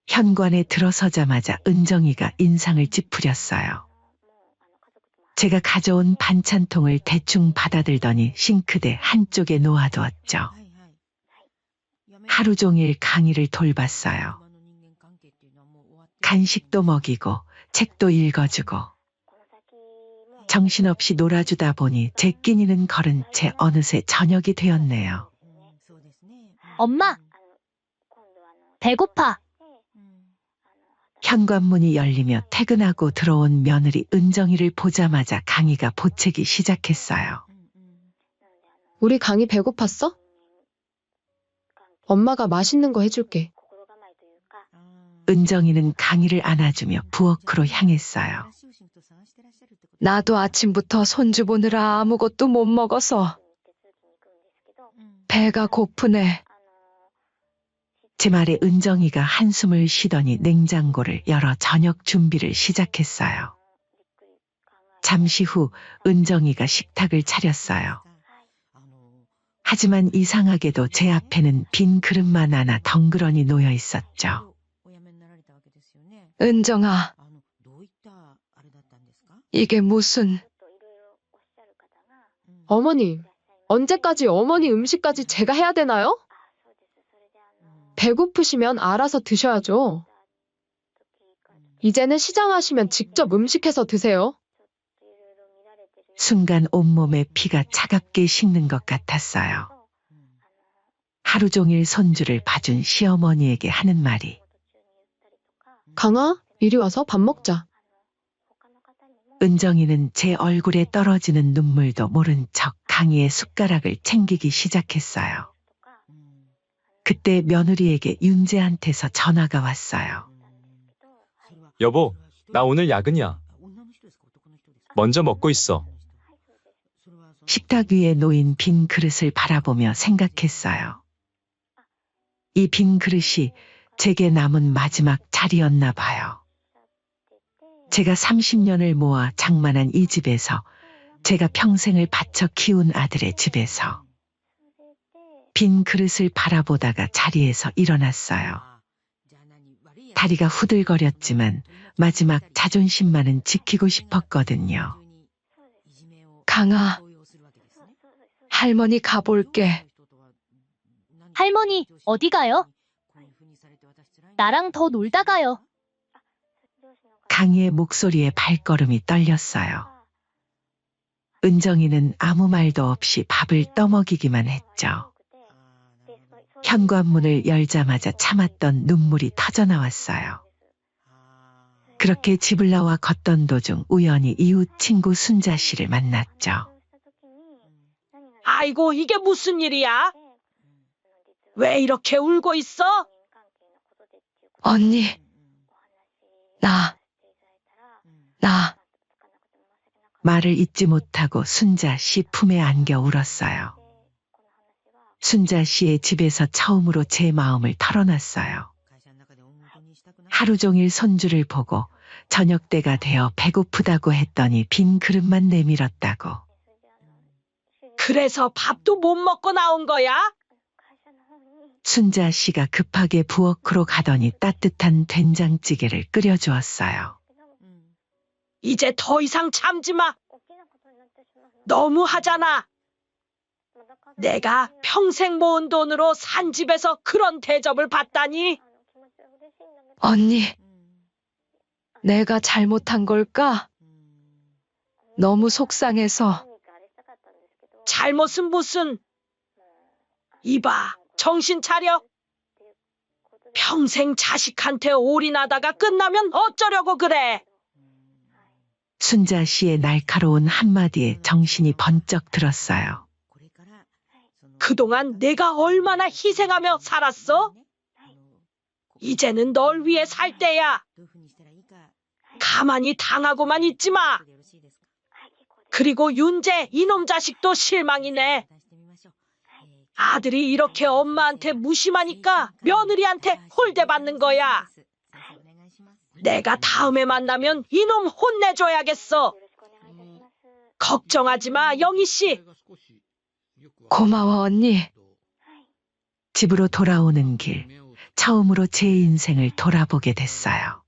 B: 현관에 들어서자마자 은정이가 인상을 찌푸렸어요. 제가 가져온 반찬통을 대충 받아들더니 싱크대 한쪽에 놓아두었죠. 하루 종일 강희를 돌봤어요. 간식도 먹이고 책도 읽어주고 정신없이 놀아주다 보니 제 끼니는 거른 채 어느새 저녁이 되었네요.
K: 엄마, 배고파.
B: 현관문이 열리며 퇴근하고 들어온 며느리 은정이를 보자마자 강희가 보채기 시작했어요.
E: 우리 강희 배고팠어? 엄마가 맛있는 거 해줄게.
B: 은정이는 강희를 안아주며 부엌으로 향했어요.
A: 나도 아침부터 손주 보느라 아무것도 못 먹어서 배가 고프네.
B: 제 말에 은정이가 한숨을 쉬더니 냉장고를 열어 저녁 준비를 시작했어요. 잠시 후 은정이가 식탁을 차렸어요. 하지만 이상하게도 제 앞에는 빈 그릇만 하나 덩그러니 놓여 있었죠.
A: 은정아, 이게 무슨...
E: 어머니, 언제까지 어머니 음식까지 제가 해야 되나요? 배고프시면 알아서 드셔야죠. 이제는 시장하시면 직접 음식해서 드세요.
B: 순간 온몸에 피가 차갑게 식는 것 같았어요. 하루 종일 손주를 봐준 시어머니에게 하는 말이
E: 강아, 이리 와서 밥 먹자.
B: 은정이는 제 얼굴에 떨어지는 눈물도 모른 척 강희의 숟가락을 챙기기 시작했어요. 그때 며느리에게 윤재한테서 전화가 왔어요.
D: 여보, 나 오늘 야근이야. 먼저 먹고 있어.
B: 식탁 위에 놓인 빈 그릇을 바라보며 생각했어요. 이 빈 그릇이 제게 남은 마지막 자리였나 봐요. 제가 30년을 모아 장만한 이 집에서, 제가 평생을 바쳐 키운 아들의 집에서 빈 그릇을 바라보다가 자리에서 일어났어요. 다리가 후들거렸지만 마지막 자존심만은 지키고 싶었거든요.
A: 강아, 할머니 가볼게.
K: 할머니, 어디 가요? 나랑 더 놀다 가요.
B: 강희의 목소리에 발걸음이 떨렸어요. 은정이는 아무 말도 없이 밥을 떠먹이기만 했죠. 현관문을 열자마자 참았던 눈물이 터져나왔어요. 그렇게 집을 나와 걷던 도중 우연히 이웃 친구 순자 씨를 만났죠.
G: 아이고, 이게 무슨 일이야? 왜 이렇게 울고 있어?
A: 언니, 나
B: 말을 잇지 못하고 순자 씨 품에 안겨 울었어요. 순자 씨의 집에서 처음으로 제 마음을 털어놨어요. 하루 종일 손주를 보고 저녁 때가 되어 배고프다고 했더니 빈 그릇만 내밀었다고.
G: 그래서 밥도 못 먹고 나온 거야?
B: 순자 씨가 급하게 부엌으로 가더니 따뜻한 된장찌개를 끓여주었어요.
G: 이제 더 이상 참지 마. 너무 하잖아. 내가 평생 모은 돈으로 산 집에서 그런 대접을 받다니.
A: 언니, 내가 잘못한 걸까? 너무 속상해서.
G: 잘못은 무슨. 이봐, 정신 차려. 평생 자식한테 올인하다가 끝나면 어쩌려고 그래.
B: 순자 씨의 날카로운 한마디에 정신이 번쩍 들었어요.
G: 그동안 내가 얼마나 희생하며 살았어? 이제는 널 위해 살 때야. 가만히 당하고만 있지 마. 그리고 윤재 이놈 자식도 실망이네. 아들이 이렇게 엄마한테 무심하니까 며느리한테 홀대받는 거야. 내가 다음에 만나면 이놈 혼내줘야겠어. 걱정하지 마, 영희 씨.
A: 고마워, 언니.
B: 집으로 돌아오는 길, 처음으로 제 인생을 돌아보게 됐어요.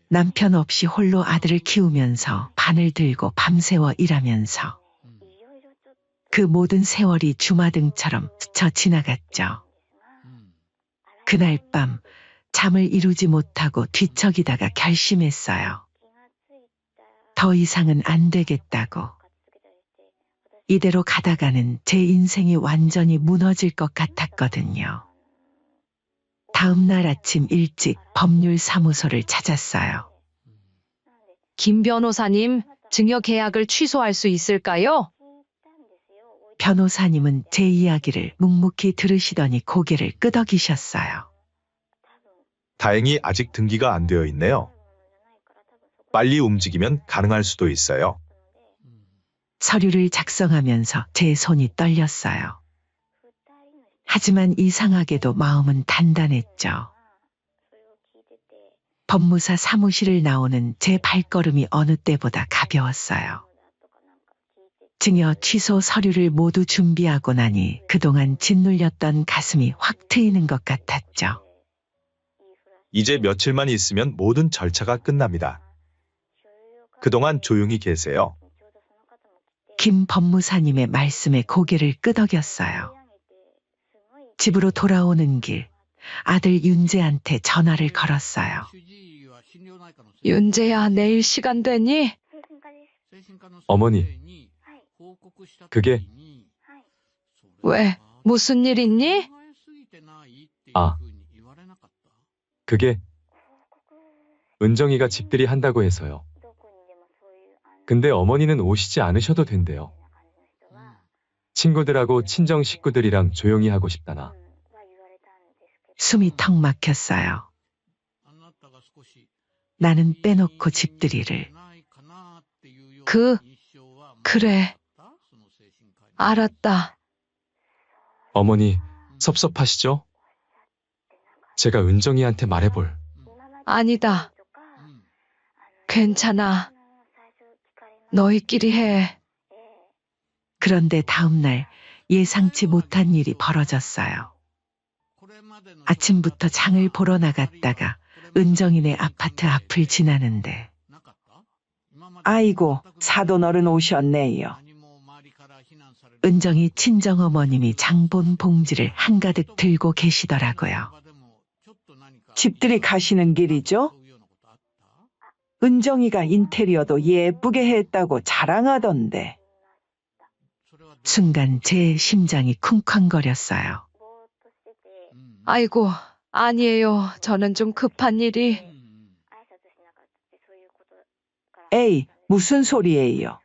B: 남편 없이 홀로 아들을 키우면서 바늘 들고 밤새워 일하면서 그 모든 세월이 주마등처럼 스쳐 지나갔죠. 그날 밤 잠을 이루지 못하고 뒤척이다가 결심했어요. 더 이상은 안 되겠다고. 이대로 가다가는 제 인생이 완전히 무너질 것 같았거든요. 다음 날 아침 일찍 법률사무소를 찾았어요.
A: 김 변호사님, 증여 계약을 취소할 수 있을까요?
B: 변호사님은 제 이야기를 묵묵히 들으시더니 고개를 끄덕이셨어요.
M: 다행히 아직 등기가 안 되어 있네요. 빨리 움직이면 가능할 수도 있어요.
B: 서류를 작성하면서 제 손이 떨렸어요. 하지만 이상하게도 마음은 단단했죠. 법무사 사무실을 나오는 제 발걸음이 어느 때보다 가벼웠어요. 증여 취소 서류를 모두 준비하고 나니 그동안 짓눌렸던 가슴이 확 트이는 것 같았죠.
M: 이제 며칠만 있으면 모든 절차가 끝납니다. 그동안 조용히 계세요.
B: 김 법무사님의 말씀에 고개를 끄덕였어요. 집으로 돌아오는 길, 아들 윤재한테 전화를 걸었어요.
A: 윤재야, 내일 시간 되니?
D: 어머니, 그게
A: 왜? 무슨 일 있니?
D: 그게 은정이가 집들이 한다고 해서요. 근데 어머니는 오시지 않으셔도 된대요. 친구들하고 친정 식구들이랑 조용히 하고 싶다나.
B: 숨이 턱 막혔어요. 나는 빼놓고 집들이를.
A: 그래. 알았다.
D: 어머니, 섭섭하시죠? 제가 은정이한테 말해볼.
A: 아니다. 괜찮아. 너희끼리 해.
B: 그런데 다음 날 예상치 못한 일이 벌어졌어요. 아침부터 장을 보러 나갔다가 은정이네 아파트 앞을 지나는데
F: 아이고, 사돈 어른 오셨네요.
B: 은정이 친정어머님이 장본 봉지를 한가득 들고 계시더라고요.
F: 집들이 가시는 길이죠? 은정이가 인테리어도 예쁘게 했다고 자랑하던데.
B: 순간 제 심장이 쿵쾅거렸어요.
A: 아이고, 아니에요. 저는 좀 급한 일이.
F: 에이, 무슨 소리예요?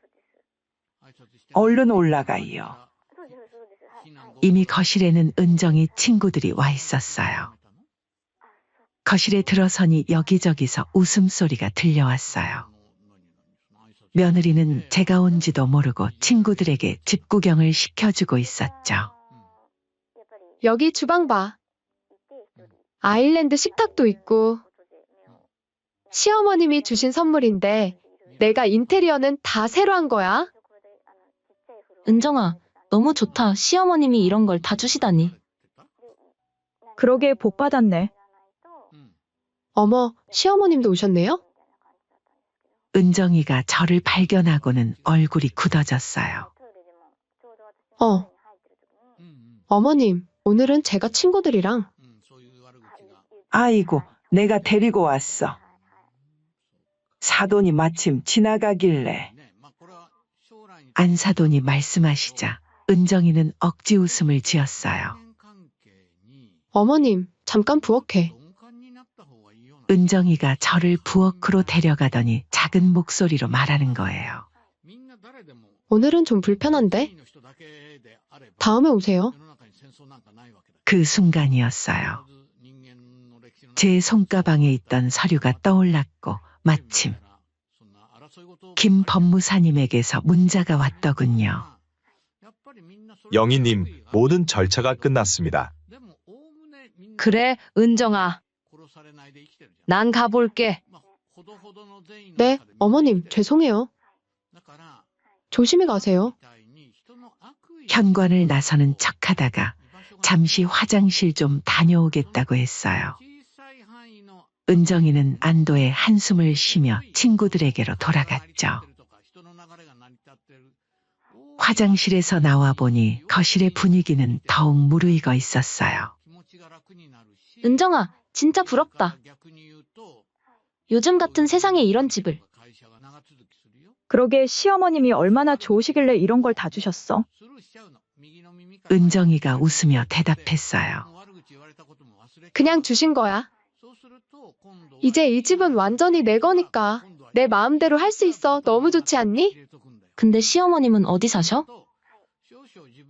F: 얼른 올라가요.
B: 이미 거실에는 은정이 친구들이 와 있었어요. 거실에 들어서니 여기저기서 웃음소리가 들려왔어요. 며느리는 제가 온지도 모르고 친구들에게 집 구경을 시켜주고 있었죠.
E: 여기 주방 봐. 아일랜드 식탁도 있고. 시어머님이 주신 선물인데 내가 인테리어는 다 새로 한 거야.
K: 은정아, 너무 좋다. 시어머님이 이런 걸 다 주시다니.
N: 그러게 복 받았네.
E: 어머, 시어머님도 오셨네요?
B: 은정이가 저를 발견하고는 얼굴이 굳어졌어요.
E: 어머님, 오늘은 제가 친구들이랑.
F: 아이고, 내가 데리고 왔어. 사돈이 마침 지나가길래.
B: 안사돈이 말씀하시자 은정이는 억지 웃음을 지었어요.
E: 어머님, 잠깐 부엌에.
B: 은정이가 저를 부엌으로 데려가더니 작은 목소리로 말하는 거예요.
E: 오늘은 좀 불편한데? 다음에 오세요.
B: 그 순간이었어요. 제 손가방에 있던 서류가 떠올랐고 마침 김 법무사님에게서 문자가 왔더군요.
M: 영희님, 모든 절차가 끝났습니다.
A: 그래, 은정아. 난 가볼게.
E: 네, 어머님, 죄송해요. 조심히 가세요.
B: 현관을 나서는 척하다가 잠시 화장실 좀 다녀오겠다고 했어요. 은정이는 안도의 한숨을 쉬며 친구들에게로 돌아갔죠. 화장실에서 나와 보니 거실의 분위기는 더욱 무르익어 있었어요.
K: 은정아, 진짜 부럽다. 요즘 같은 세상에 이런 집을.
N: 그러게 시어머님이 얼마나 좋으시길래 이런 걸 다 주셨어.
B: 은정이가 웃으며 대답했어요.
E: 그냥 주신 거야. 이제 이 집은 완전히 내 거니까 내 마음대로 할 수 있어. 너무 좋지 않니?
K: 근데 시어머님은 어디 사셔?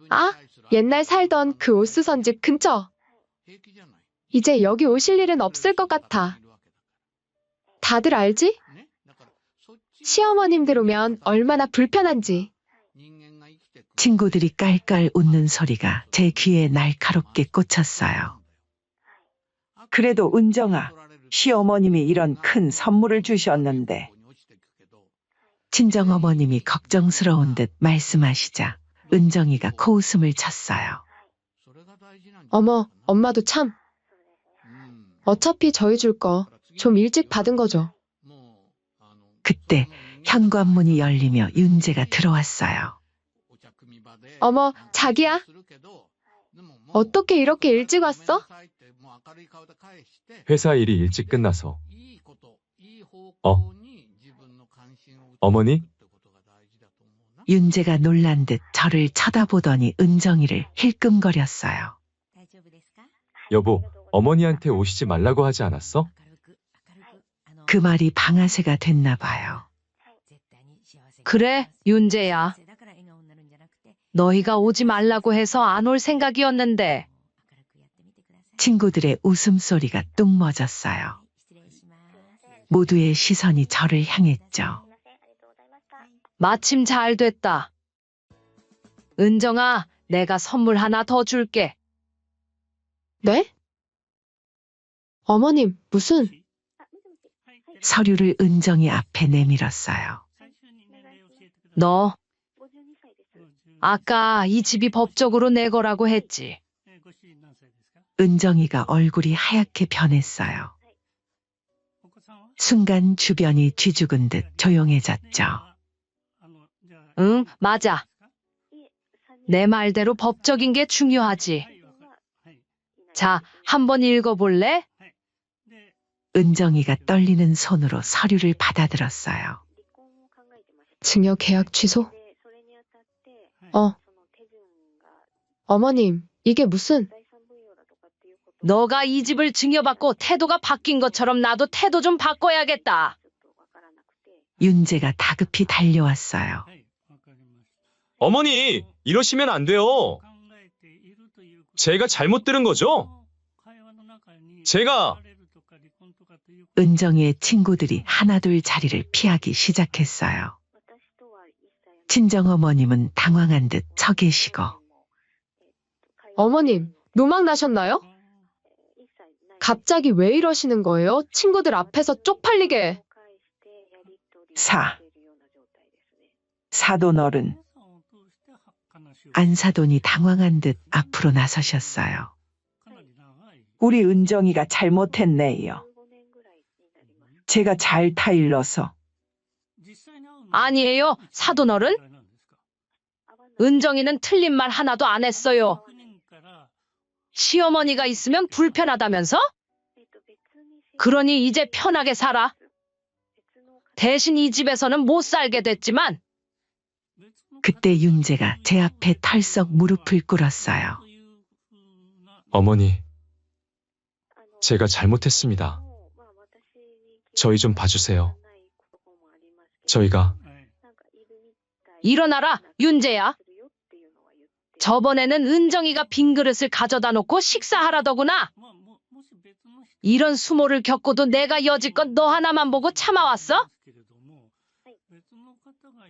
E: 아, 옛날 살던 그 옷 쓰던 집 근처. 이제 여기 오실 일은 없을 것 같아. 다들 알지? 시어머님들 오면 얼마나 불편한지.
B: 친구들이 깔깔 웃는 소리가 제 귀에 날카롭게 꽂혔어요.
F: 그래도 은정아, 시어머님이 이런 큰 선물을 주셨는데.
B: 친정어머님이 걱정스러운 듯 말씀하시자 은정이가 코웃음을 쳤어요.
E: 어머, 엄마도 참. 어차피 저희 줄 거 좀 일찍 받은 거죠.
B: 그때 현관문이 열리며 윤재가 들어왔어요.
E: 어머, 자기야? 어떻게 이렇게 일찍 왔어?
D: 회사 일이 일찍 끝나서. 어머니?
B: 윤재가 놀란 듯 저를 쳐다보더니 은정이를 힐끔거렸어요.
D: 여보, 어머니한테 오시지 말라고 하지 않았어?
B: 그 말이 방아쇠가 됐나 봐요.
A: 그래, 윤재야. 너희가 오지 말라고 해서 안 올 생각이었는데.
B: 친구들의 웃음소리가 뚝 멎었어요. 모두의 시선이 저를 향했죠.
A: 마침 잘 됐다. 은정아, 내가 선물 하나 더 줄게.
E: 네? 어머님, 무슨...
B: 서류를 은정이 앞에 내밀었어요.
A: 너, 아까 이 집이 법적으로 내 거라고 했지.
B: 은정이가 얼굴이 하얗게 변했어요. 순간 주변이 쥐죽은 듯 조용해졌죠.
A: 응, 맞아. 내 말대로 법적인 게 중요하지. 자, 한번 읽어볼래?
B: 은정이가 떨리는 손으로 서류를 받아들었어요.
E: 증여 계약 취소? 어머님, 이게 무슨...
A: 너가 이 집을 증여받고 태도가 바뀐 것처럼 나도 태도 좀 바꿔야겠다.
B: 윤재가 다급히 달려왔어요.
D: 어머니, 이러시면 안 돼요. 제가 잘못 들은 거죠? 제가
B: 은정이의 친구들이 하나둘 자리를 피하기 시작했어요. 친정어머님은 당황한 듯 서 계시고
E: 어머님, 노망 나셨나요? 갑자기 왜 이러시는 거예요? 친구들 앞에서 쪽팔리게.
F: 사돈어른.
B: 안사돈이 당황한 듯 앞으로 나서셨어요.
F: 우리 은정이가 잘못했네요. 제가 잘 타일러서.
A: 아니에요, 사돈어른. 은정이는 틀린 말 하나도 안 했어요. 시어머니가 있으면 불편하다면서? 그러니 이제 편하게 살아. 대신 이 집에서는 못 살게 됐지만
B: 그때 윤재가 제 앞에 털썩 무릎을 꿇었어요.
D: 어머니, 제가 잘못했습니다. 저희 좀 봐주세요. 저희가
A: 일어나라, 윤재야. 저번에는 은정이가 빈 그릇을 가져다 놓고 식사하라더구나. 이런 수모를 겪고도 내가 여지껏 너 하나만 보고 참아왔어?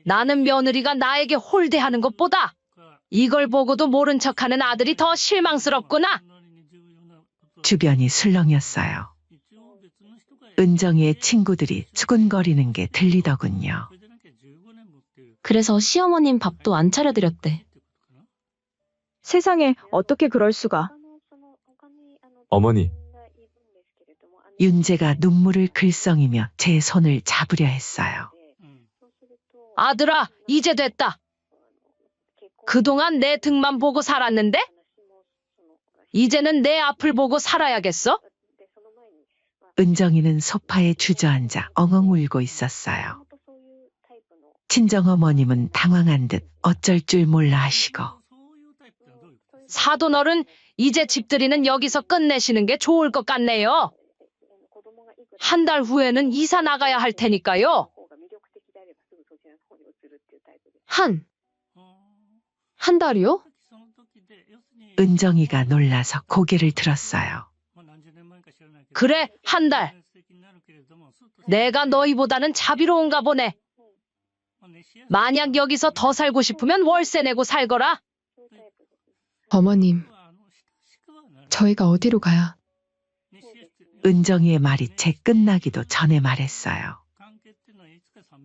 A: 나는 며느리가 나에게 홀대하는 것보다 이걸 보고도 모른 척하는 아들이 더 실망스럽구나.
B: 주변이 술렁였어요. 은정이의 친구들이 수군거리는 게 들리더군요.
K: 그래서 시어머님 밥도 안 차려드렸대.
N: 세상에 어떻게 그럴 수가.
D: 어머니,
B: 윤재가 눈물을 글썽이며 제 손을 잡으려 했어요.
A: 아들아, 이제 됐다. 그동안 내 등만 보고 살았는데? 이제는 내 앞을 보고 살아야겠어?
B: 은정이는 소파에 주저앉아 엉엉 울고 있었어요. 친정어머님은 당황한 듯 어쩔 줄 몰라 하시고
A: 사돈어른, 이제 집들이는 여기서 끝내시는 게 좋을 것 같네요. 한 달 후에는 이사 나가야 할 테니까요.
E: 한 달이요?
B: 은정이가 놀라서 고개를 들었어요.
A: 그래, 한 달. 내가 너희보다는 자비로운가 보네. 만약 여기서 더 살고 싶으면 월세 내고 살거라.
E: 어머님, 저희가 어디로 가야?
B: 은정이의 말이 채 끝나기도 전에 말했어요.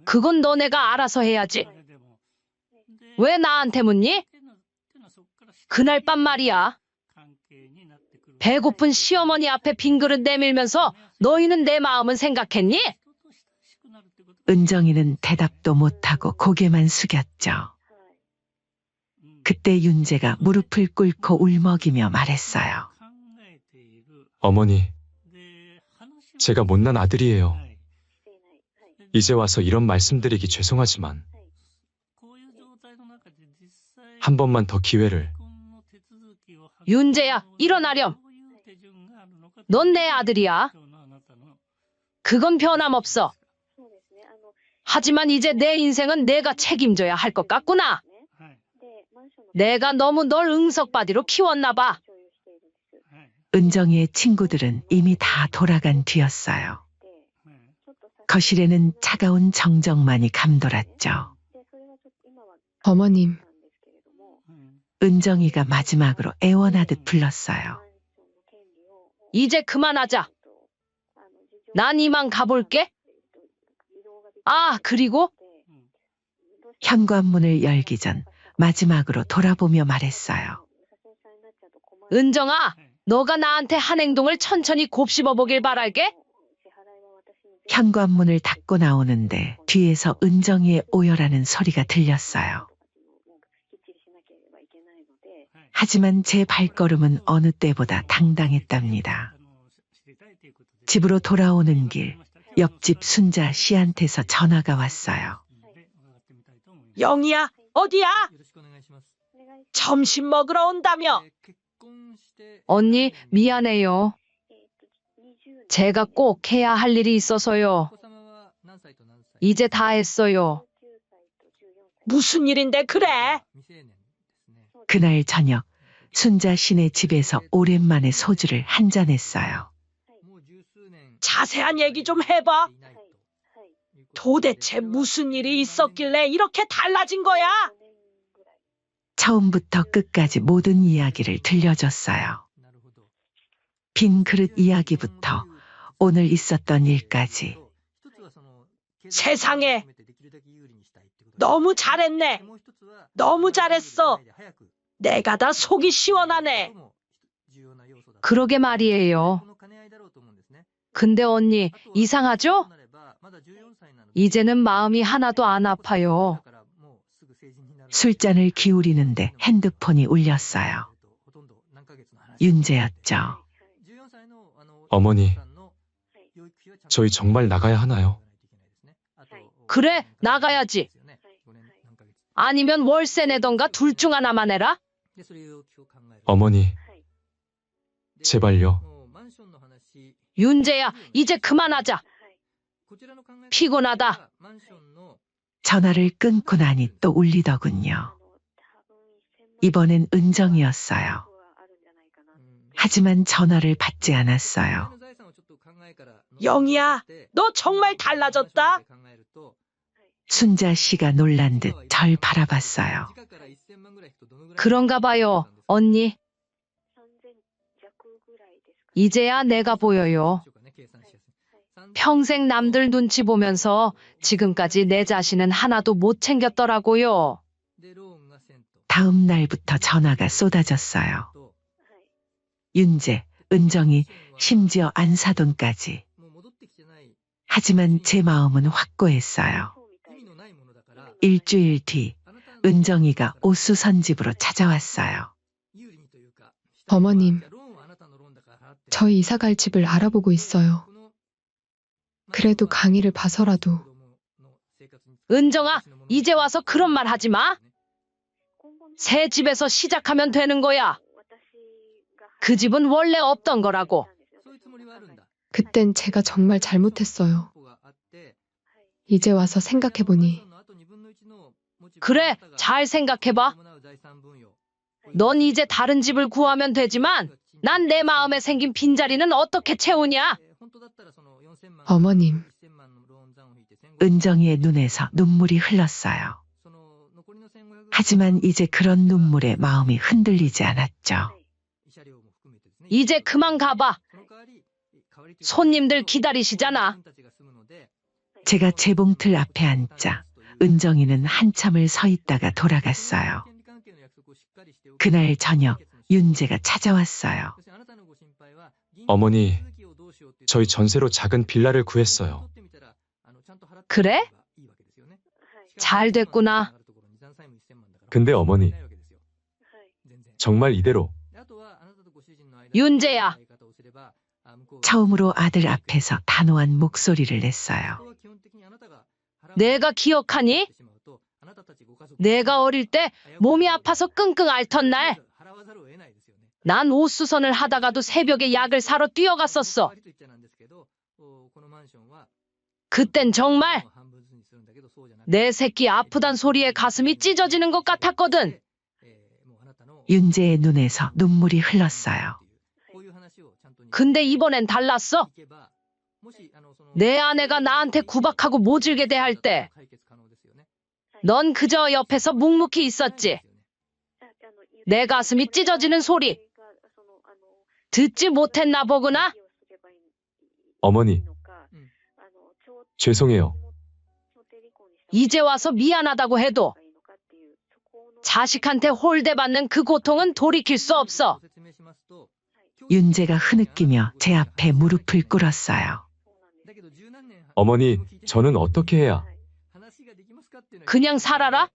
A: 그건 너네가 알아서 해야지. 왜 나한테 묻니? 그날 밤 말이야. 배고픈 시어머니 앞에 빈 그릇 내밀면서 너희는 내 마음은 생각했니?
B: 은정이는 대답도 못하고 고개만 숙였죠. 그때 윤재가 무릎을 꿇고 울먹이며 말했어요.
D: 어머니, 제가 못난 아들이에요. 이제 와서 이런 말씀드리기 죄송하지만 한 번만 더 기회를.
A: 윤재야, 일어나렴. 넌 내 아들이야. 그건 변함없어. 하지만 이제 내 인생은 내가 책임져야 할 것 같구나. 내가 너무 널 응석바디로 키웠나 봐.
B: 은정이의 친구들은 이미 다 돌아간 뒤였어요. 거실에는 차가운 정적만이 감돌았죠.
E: 어머님,
B: 은정이가 마지막으로 애원하듯 불렀어요.
A: 이제 그만하자. 난 이만 가볼게. 아, 그리고
B: 현관문을 열기 전 마지막으로 돌아보며 말했어요.
A: 은정아, 너가 나한테 한 행동을 천천히 곱씹어 보길 바랄게.
B: 현관문을 닫고 나오는데 뒤에서 은정이의 오열하는 소리가 들렸어요. 하지만 제 발걸음은 어느 때보다 당당했답니다. 집으로 돌아오는 길, 옆집 순자 씨한테서 전화가 왔어요.
G: 영희야, 어디야? 점심 먹으러 온다며.
A: 언니, 미안해요. 제가 꼭 해야 할 일이 있어서요. 이제 다 했어요.
G: 무슨 일인데 그래?
B: 그날 저녁 순자 씨네 집에서 오랜만에 소주를 한잔했어요.
G: 자세한 얘기 좀 해봐. 도대체 무슨 일이 있었길래 이렇게 달라진 거야?
B: 처음부터 끝까지 모든 이야기를 들려줬어요. 빈 그릇 이야기부터 오늘 있었던 일까지.
G: 세상에. 너무 잘했네. 너무 잘했어. 내가 다 속이 시원하네.
A: 그러게 말이에요. 근데 언니, 이상하죠? 이제는 마음이 하나도 안 아파요.
B: 술잔을 기울이는데 핸드폰이 울렸어요. 윤재였죠.
D: 어머니, 저희 정말 나가야 하나요?
A: 그래, 나가야지. 아니면 월세 내던가 둘 중 하나만 해라.
D: 어머니, 제발요.
A: 윤재야, 이제 그만하자. 피곤하다.
B: 전화를 끊고 나니 또 울리더군요. 이번엔 은정이었어요. 하지만 전화를 받지 않았어요.
G: 영희야, 너 정말 달라졌다.
B: 순자 씨가 놀란 듯 절 바라봤어요.
A: 그런가 봐요, 언니. 이제야 내가 보여요. 평생 남들 눈치 보면서 지금까지 내 자신은 하나도 못 챙겼더라고요.
B: 다음 날부터 전화가 쏟아졌어요. 윤재, 은정이, 심지어 안사돈까지. 하지만 제 마음은 확고했어요. 일주일 뒤 은정이가 오수선 집으로 찾아왔어요.
E: 어머님, 저희 이사 갈 집을 알아보고 있어요. 그래도 강의를 봐서라도.
A: 은정아, 이제 와서 그런 말 하지 마. 새 집에서 시작하면 되는 거야. 그 집은 원래 없던 거라고.
E: 그땐 제가 정말 잘못했어요. 이제 와서 생각해보니.
A: 그래, 잘 생각해봐. 넌 이제 다른 집을 구하면 되지만 난 내 마음에 생긴 빈자리는 어떻게 채우냐?
E: 어머님.
B: 은정이의 눈에서 눈물이 흘렀어요. 하지만 이제 그런 눈물에 마음이 흔들리지 않았죠.
A: 이제 그만 가봐. 손님들 기다리시잖아.
B: 제가 재봉틀 앞에 앉자 은정이는 한참을 서 있다가 돌아갔어요. 그날 저녁 윤재가 찾아왔어요.
D: 어머니, 저희 전세로 작은 빌라를 구했어요.
A: 그래? 잘 됐구나.
D: 근데 어머니, 정말 이대로.
A: 윤재야.
B: 처음으로 아들 앞에서 단호한 목소리를 냈어요.
A: 내가 기억하니? 내가 어릴 때 몸이 아파서 끙끙 앓던 날, 난 옷수선을 하다가도 새벽에 약을 사러 뛰어갔었어. 그땐 정말 내 새끼 아프단 소리에 가슴이 찢어지는 것 같았거든.
B: 윤재의 눈에서 눈물이 흘렀어요.
A: 근데 이번엔 달랐어. 내 아내가 나한테 구박하고 모질게 대할 때, 넌 그저 옆에서 묵묵히 있었지. 내 가슴이 찢어지는 소리 듣지 못했나 보구나.
D: 어머니, 죄송해요.
A: 이제 와서 미안하다고 해도 자식한테 홀대받는 그 고통은 돌이킬 수 없어.
B: 윤재가 흐느끼며 제 앞에 무릎을 꿇었어요.
D: 어머니, 저는 어떻게 해야?
A: 그냥 살아라.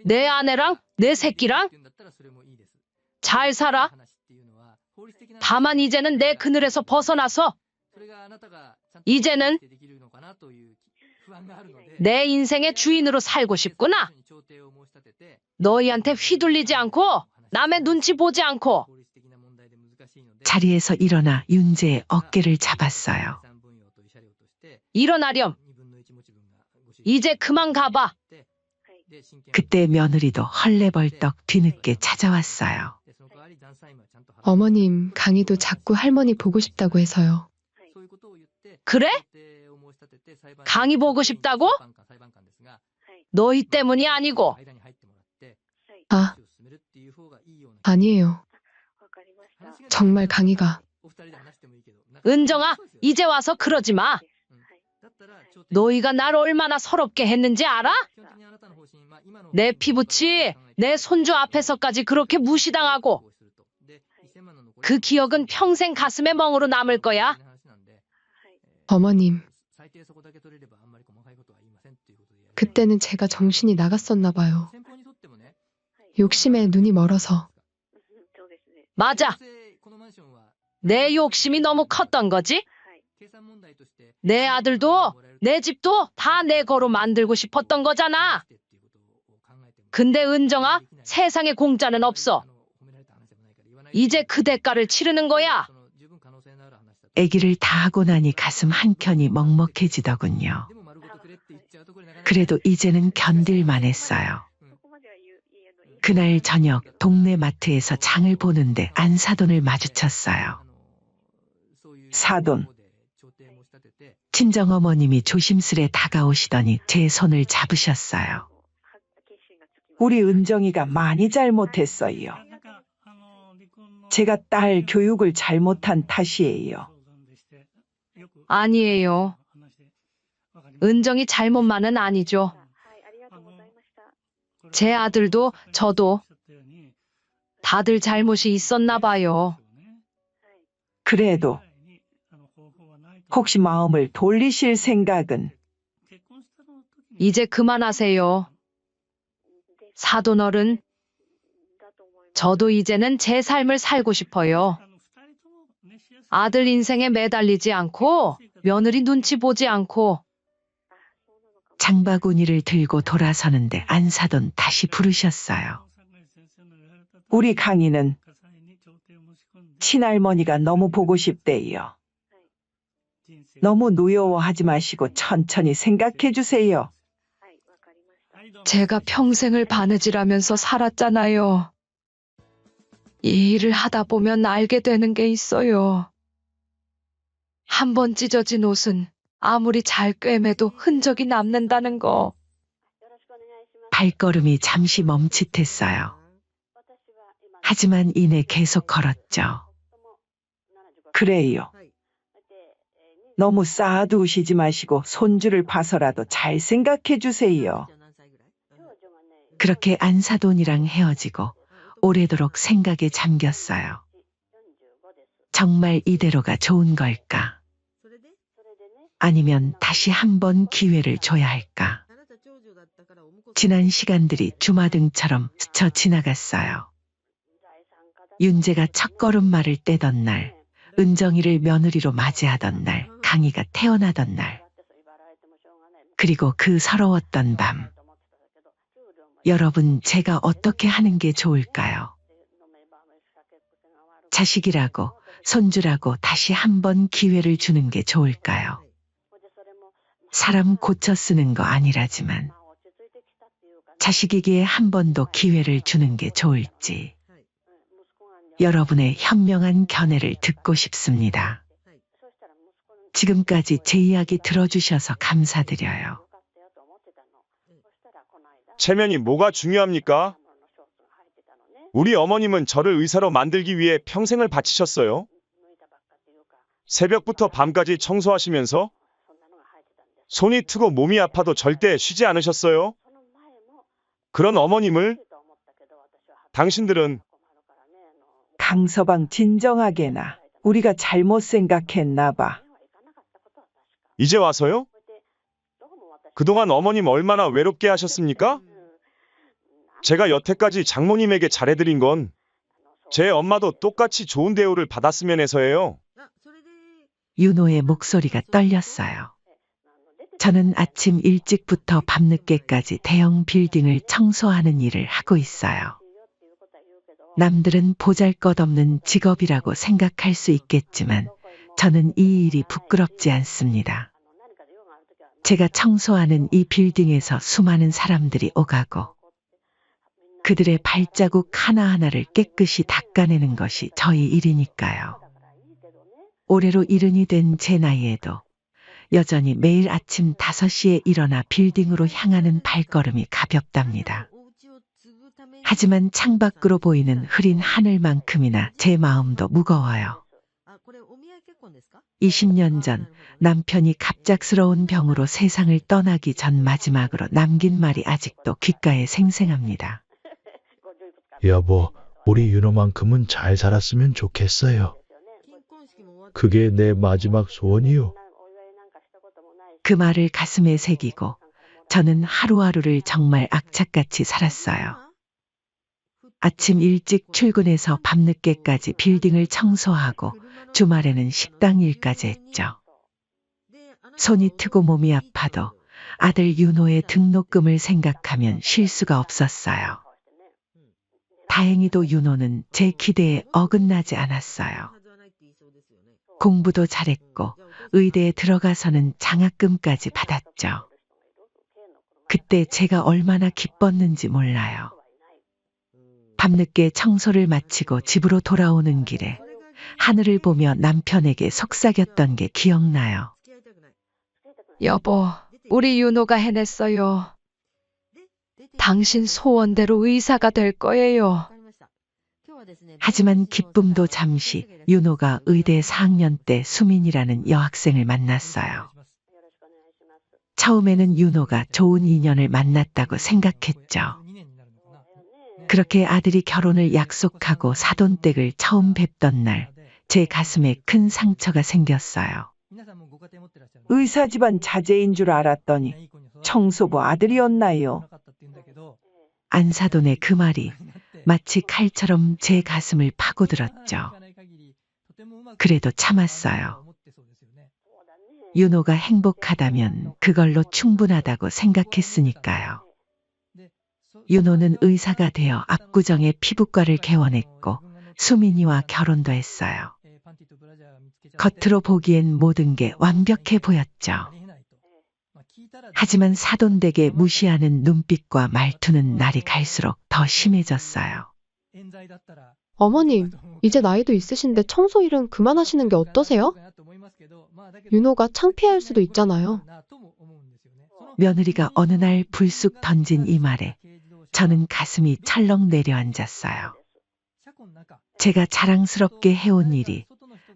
A: 내 아내랑 내 새끼랑 잘 살아. 다만 이제는 내 그늘에서 벗어나서 이제는 내 인생의 주인으로 살고 싶구나. 너희한테 휘둘리지 않고 남의 눈치 보지 않고.
B: 자리에서 일어나 윤재의 어깨를 잡았어요.
A: 일어나렴. 이제 그만 가봐.
B: 그때 며느리도 헐레벌떡 뒤늦게 찾아왔어요.
E: 어머님, 강희도 자꾸 할머니 보고 싶다고 해서요.
A: 그래? 강의 보고 싶다고? 너희 때문이 아니고.
E: 아니에요. 정말 강희가.
A: 은정아, 이제 와서 그러지 마. 너희가 날 얼마나 서럽게 했는지 알아? 내 피부치, 내 손주 앞에서까지 그렇게 무시당하고. 그 기억은 평생 가슴에 멍으로 남을 거야.
E: 어머님. 그때는 제가 정신이 나갔었나 봐요. 욕심에 눈이 멀어서.
A: 맞아. 내 욕심이 너무 컸던 거지? 내 아들도 내 집도 다 내 거로 만들고 싶었던 거잖아. 근데 은정아, 세상에 공짜는 없어. 이제 그 대가를 치르는 거야.
B: 아기를 다 하고 나니 가슴 한켠이 먹먹해지더군요. 그래도 이제는 견딜만 했어요. 그날 저녁 동네 마트에서 장을 보는데 안사돈을 마주쳤어요.
F: 사돈.
B: 친정어머님이 조심스레 다가오시더니 제 손을 잡으셨어요.
F: 우리 은정이가 많이 잘못했어요. 제가 딸 교육을 잘못한 탓이에요.
A: 아니에요. 은정이 잘못만은 아니죠. 제 아들도 저도 다들 잘못이 있었나 봐요.
F: 그래도 혹시 마음을 돌리실 생각은?
A: 이제 그만하세요. 사돈 어른, 저도 이제는 제 삶을 살고 싶어요. 아들 인생에 매달리지 않고 며느리 눈치 보지 않고.
B: 장바구니를 들고 돌아서는데 안사돈 다시 부르셨어요.
F: 우리 강희는 친할머니가 너무 보고 싶대요. 너무 노여워하지 마시고 천천히 생각해 주세요.
A: 제가 평생을 바느질하면서 살았잖아요. 이 일을 하다 보면 알게 되는 게 있어요. 한 번 찢어진 옷은 아무리 잘 꿰매도 흔적이 남는다는 거.
B: 발걸음이 잠시 멈칫했어요. 하지만 이내 계속 걸었죠.
F: 그래요. 너무 쌓아두시지 마시고 손주를 봐서라도 잘 생각해 주세요.
B: 그렇게 안사돈이랑 헤어지고 오래도록 생각에 잠겼어요. 정말 이대로가 좋은 걸까? 아니면 다시 한번 기회를 줘야 할까? 지난 시간들이 주마등처럼 스쳐 지나갔어요. 윤재가 첫걸음말을 떼던 날, 은정이를 며느리로 맞이하던 날, 강희가 태어나던 날, 그리고 그 서러웠던 밤. 여러분, 제가 어떻게 하는 게 좋을까요? 자식이라고, 손주라고 다시 한번 기회를 주는 게 좋을까요? 사람 고쳐 쓰는 거 아니라지만 자식이기에 한 번 더 기회를 주는 게 좋을지 여러분의 현명한 견해를 듣고 싶습니다. 지금까지 제 이야기 들어주셔서 감사드려요.
O: 체면이 뭐가 중요합니까? 우리 어머님은 저를 의사로 만들기 위해 평생을 바치셨어요. 새벽부터 밤까지 청소하시면서 손이 트고 몸이 아파도 절대 쉬지 않으셨어요. 그런 어머님을 당신들은
F: 강서방 진정하게나 우리가 잘못 생각했나 봐.
O: 이제 와서요? 그동안 어머님 얼마나 외롭게 하셨습니까? 제가 여태까지 장모님에게 잘해드린 건 제 엄마도 똑같이 좋은 대우를 받았으면 해서예요.
B: 윤호의 목소리가 떨렸어요. 저는 아침 일찍부터 밤늦게까지 대형 빌딩을 청소하는 일을 하고 있어요. 남들은 보잘것없는 직업이라고 생각할 수 있겠지만 저는 이 일이 부끄럽지 않습니다. 제가 청소하는 이 빌딩에서 수많은 사람들이 오가고 그들의 발자국 하나하나를 깨끗이 닦아내는 것이 저희 일이니까요. 올해로 70이 된 제 나이에도 여전히 매일 아침 5시에 일어나 빌딩으로 향하는 발걸음이 가볍답니다. 하지만 창밖으로 보이는 흐린 하늘만큼이나 제 마음도 무거워요. 20년 전 남편이 갑작스러운 병으로 세상을 떠나기 전 마지막으로 남긴 말이 아직도 귓가에 생생합니다.
P: 여보, 우리 윤호만큼은 잘 살았으면 좋겠어요. 그게 내 마지막 소원이요.
B: 그 말을 가슴에 새기고 저는 하루하루를 정말 악착같이 살았어요. 아침 일찍 출근해서 밤늦게까지 빌딩을 청소하고 주말에는 식당 일까지 했죠. 손이 트고 몸이 아파도 아들 윤호의 등록금을 생각하면 쉴 수가 없었어요. 다행히도 윤호는 제 기대에 어긋나지 않았어요. 공부도 잘했고 의대에 들어가서는 장학금까지 받았죠. 그때 제가 얼마나 기뻤는지 몰라요. 밤늦게 청소를 마치고 집으로 돌아오는 길에 하늘을 보며 남편에게 속삭였던 게 기억나요.
A: 여보, 우리 윤호가 해냈어요. 당신 소원대로 의사가 될 거예요.
B: 하지만 기쁨도 잠시 윤호가 의대 4학년 때 수민이라는 여학생을 만났어요. 처음에는 윤호가 좋은 인연을 만났다고 생각했죠. 그렇게 아들이 결혼을 약속하고 사돈댁을 처음 뵙던 날, 제 가슴에 큰 상처가 생겼어요.
F: 의사 집안 자제인 줄 알았더니 청소부 아들이었나요?
B: 안사돈의 그 말이 마치 칼처럼 제 가슴을 파고들었죠. 그래도 참았어요. 윤호가 행복하다면 그걸로 충분하다고 생각했으니까요. 윤호는 의사가 되어 압구정의 피부과를 개원했고 수민이와 결혼도 했어요. 겉으로 보기엔 모든 게 완벽해 보였죠. 하지만 사돈댁의 무시하는 눈빛과 말투는 날이 갈수록 더 심해졌어요.
E: 어머님, 이제 나이도 있으신데 청소 일은 그만하시는 게 어떠세요? 윤호가 창피할 수도 있잖아요.
B: 며느리가 어느 날 불쑥 던진 이 말에 저는 가슴이 철렁 내려앉았어요. 제가 자랑스럽게 해온 일이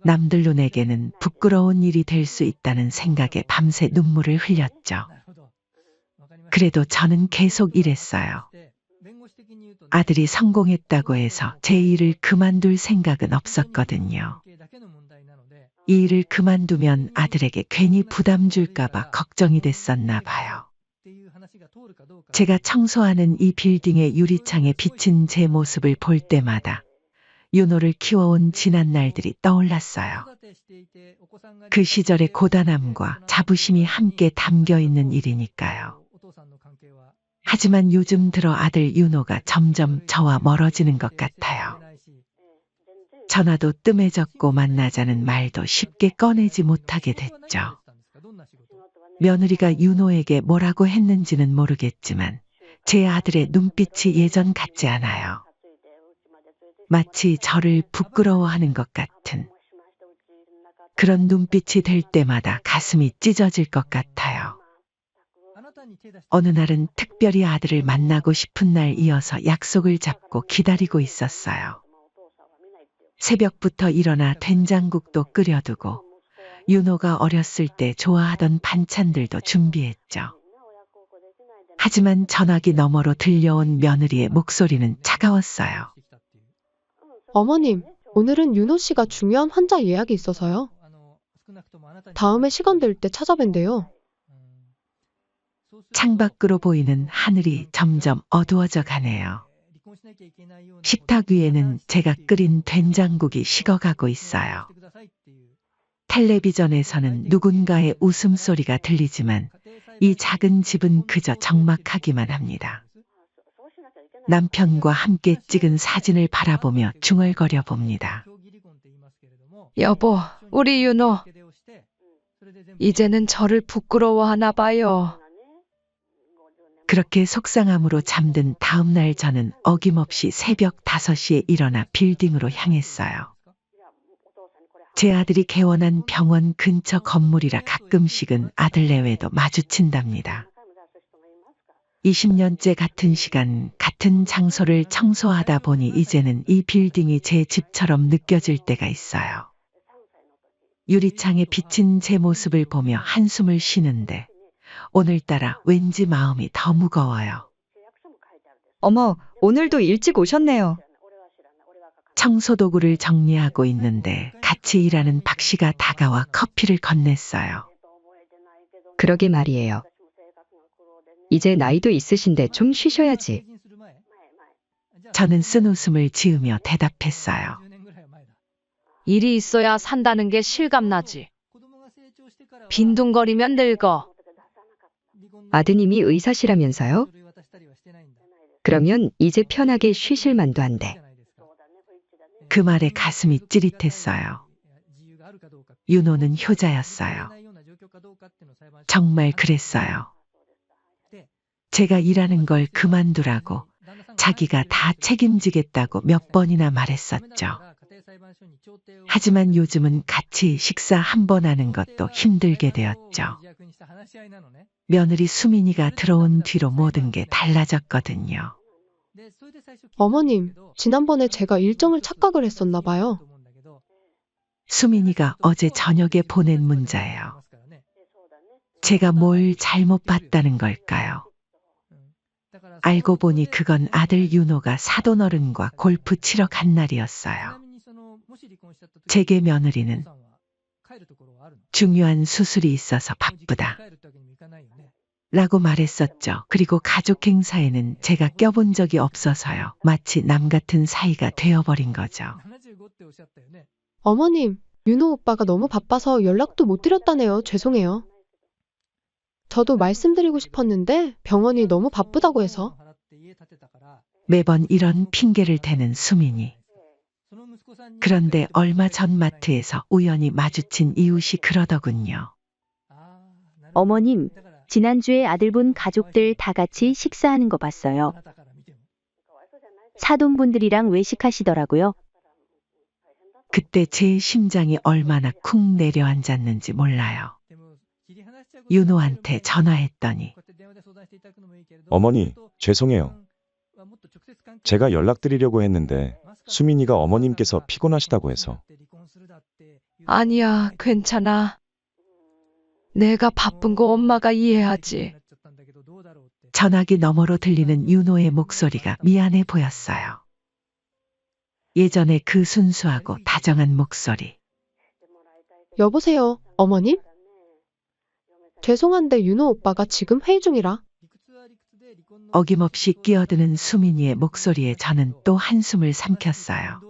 B: 남들 눈에게는 부끄러운 일이 될 수 있다는 생각에 밤새 눈물을 흘렸죠. 그래도 저는 계속 일했어요. 아들이 성공했다고 해서 제 일을 그만둘 생각은 없었거든요. 이 일을 그만두면 아들에게 괜히 부담 줄까봐 걱정이 됐었나 봐요. 제가 청소하는 이 빌딩의 유리창에 비친 제 모습을 볼 때마다 윤호를 키워온 지난 날들이 떠올랐어요. 그 시절의 고단함과 자부심이 함께 담겨 있는 일이니까요. 하지만 요즘 들어 아들 윤호가 점점 저와 멀어지는 것 같아요. 전화도 뜸해졌고 만나자는 말도 쉽게 꺼내지 못하게 됐죠. 며느리가 윤호에게 뭐라고 했는지는 모르겠지만 제 아들의 눈빛이 예전 같지 않아요. 마치 저를 부끄러워하는 것 같은 그런 눈빛이 될 때마다 가슴이 찢어질 것 같아요. 어느 날은 특별히 아들을 만나고 싶은 날 이어서 약속을 잡고 기다리고 있었어요. 새벽부터 일어나 된장국도 끓여두고 윤호가 어렸을 때 좋아하던 반찬들도 준비했죠. 하지만 전화기 너머로 들려온 며느리의 목소리는 차가웠어요.
E: 어머님, 오늘은 윤호 씨가 중요한 환자 예약이 있어서요. 다음에 시간 될 때 찾아뵌대요.
B: 창밖으로 보이는 하늘이 점점 어두워져 가네요. 식탁 위에는 제가 끓인 된장국이 식어가고 있어요. 텔레비전에서는 누군가의 웃음소리가 들리지만 이 작은 집은 그저 적막하기만 합니다. 남편과 함께 찍은 사진을 바라보며 중얼거려 봅니다.
A: 여보, 우리 윤호. 이제는 저를 부끄러워하나 봐요.
B: 그렇게 속상함으로 잠든 다음 날 저는 어김없이 새벽 5시에 일어나 빌딩으로 향했어요. 제 아들이 개원한 병원 근처 건물이라 가끔씩은 아들 내외도 마주친답니다. 20년째 같은 시간, 같은 장소를 청소하다 보니 이제는 이 빌딩이 제 집처럼 느껴질 때가 있어요. 유리창에 비친 제 모습을 보며 한숨을 쉬는데 오늘따라 왠지 마음이 더 무거워요.
N: 어머, 오늘도 일찍 오셨네요.
B: 청소도구를 정리하고 있는데 같이 일하는 박 씨가 다가와 커피를 건넸어요.
Q: 그러게 말이에요. 이제 나이도 있으신데 좀 쉬셔야지.
B: 저는 쓴 웃음을 지으며 대답했어요.
A: 일이 있어야 산다는 게 실감나지. 빈둥거리면 늙어.
Q: 아드님이 의사시라면서요? 그러면 이제 편하게 쉬실 만도 한데.
B: 그 말에 가슴이 찌릿했어요. 윤호는 효자였어요. 정말 그랬어요. 제가 일하는 걸 그만두라고 자기가 다 책임지겠다고 몇 번이나 말했었죠. 하지만 요즘은 같이 식사 한 번 하는 것도 힘들게 되었죠. 며느리 수민이가 들어온 뒤로 모든 게 달라졌거든요.
E: 어머님, 지난번에 제가 일정을 착각을 했었나 봐요.
B: 수민이가 어제 저녁에 보낸 문자예요. 제가 뭘 잘못 봤다는 걸까요? 알고 보니 그건 아들 윤호가 사돈어른과 골프 치러 간 날이었어요. 제게 며느리는 중요한 수술이 있어서 바쁘다 라고 말했었죠. 그리고 가족 행사에는 제가 껴본 적이 없어서요. 마치 남 같은 사이가 되어버린 거죠.
E: 어머님, 윤호 오빠가 너무 바빠서 연락도 못 드렸다네요. 죄송해요. 저도 말씀드리고 싶었는데 병원이 너무 바쁘다고 해서.
B: 매번 이런 핑계를 대는 수민이. 그런데 얼마 전 마트에서 우연히 마주친 이웃이 그러더군요.
K: 어머님, 지난주에 아들분 가족들 다 같이 식사하는 거 봤어요. 사돈분들이랑 외식하시더라고요.
B: 그때 제 심장이 얼마나 쿵 내려앉았는지 몰라요. 윤호한테 전화했더니
O: 어머니, 죄송해요. 제가 연락드리려고 했는데 수민이가 어머님께서 피곤하시다고 해서.
A: 아니야, 괜찮아. 내가 바쁜 거 엄마가 이해하지.
B: 전화기 너머로 들리는 윤호의 목소리가 미안해 보였어요. 예전에 그 순수하고 다정한 목소리.
E: 여보세요, 어머님? 죄송한데 윤호 오빠가 지금 회의 중이라.
B: 어김없이 끼어드는 수민이의 목소리에 저는 또 한숨을 삼켰어요.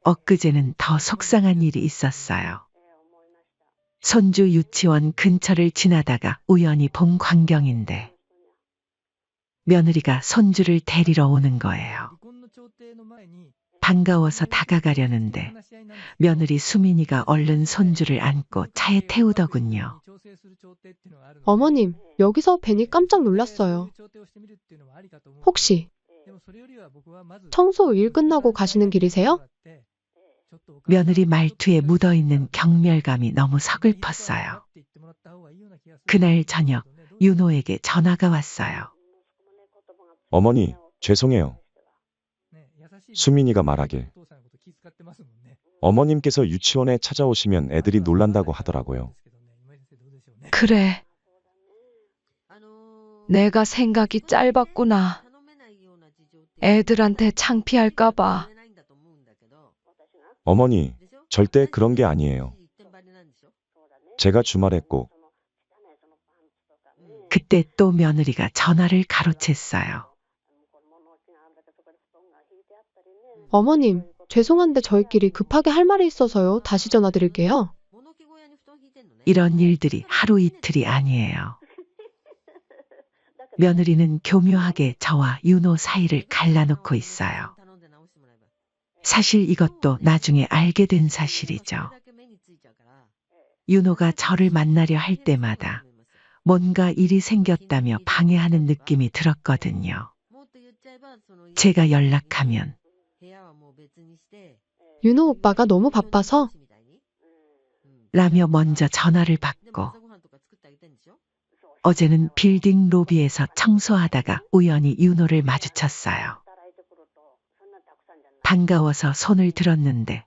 B: 엊그제는 더 속상한 일이 있었어요. 손주 유치원 근처를 지나다가 우연히 본 광경인데 며느리가 손주를 데리러 오는 거예요. 반가워서 다가가려는데 며느리 수민이가 얼른 손주를 안고 차에 태우더군요.
E: 어머님, 여기서 뵈니 깜짝 놀랐어요. 혹시 청소 일 끝나고 가시는 길이세요?
B: 며느리 말투에 묻어있는 경멸감이 너무 서글펐어요. 그날 저녁 윤호에게 전화가 왔어요.
O: 어머니, 죄송해요. 수민이가 말하길. 어머님께서 유치원에 찾아오시면 애들이 놀란다고 하더라고요.
A: 그래. 내가 생각이 짧았구나. 애들한테 창피할까 봐.
O: 어머니, 절대 그런 게 아니에요. 제가 주말에 꼭.
B: 그때 또 며느리가 전화를 가로챘어요.
E: 어머님, 죄송한데 저희끼리 급하게 할 말이 있어서요. 다시 전화드릴게요.
B: 이런 일들이 하루 이틀이 아니에요. 며느리는 교묘하게 저와 윤호 사이를 갈라놓고 있어요. 사실 이것도 나중에 알게 된 사실이죠. 윤호가 저를 만나려 할 때마다 뭔가 일이 생겼다며 방해하는 느낌이 들었거든요. 제가 연락하면
E: 윤호 오빠가 너무 바빠서
B: 라며 먼저 전화를 받고 어제는 빌딩 로비에서 청소하다가 우연히 윤호를 마주쳤어요. 반가워서 손을 들었는데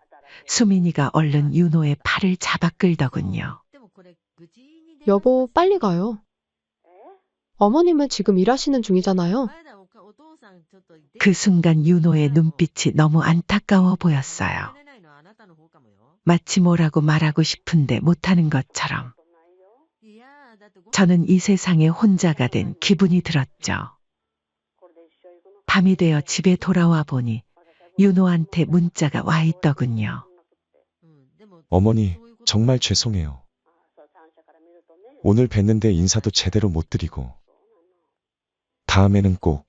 B: 수민이가 얼른 윤호의 팔을 잡아 끌더군요.
E: 여보, 빨리 가요. 어머님은 지금 일하시는 중이잖아요.
B: 그 순간 윤호의 눈빛이 너무 안타까워 보였어요. 마치 뭐라고 말하고 싶은데 못하는 것처럼. 저는 이 세상에 혼자가 된 기분이 들었죠. 밤이 되어 집에 돌아와 보니 윤호한테 문자가 와 있더군요.
O: 어머니, 정말 죄송해요. 오늘 뵀는데 인사도 제대로 못 드리고. 다음에는 꼭.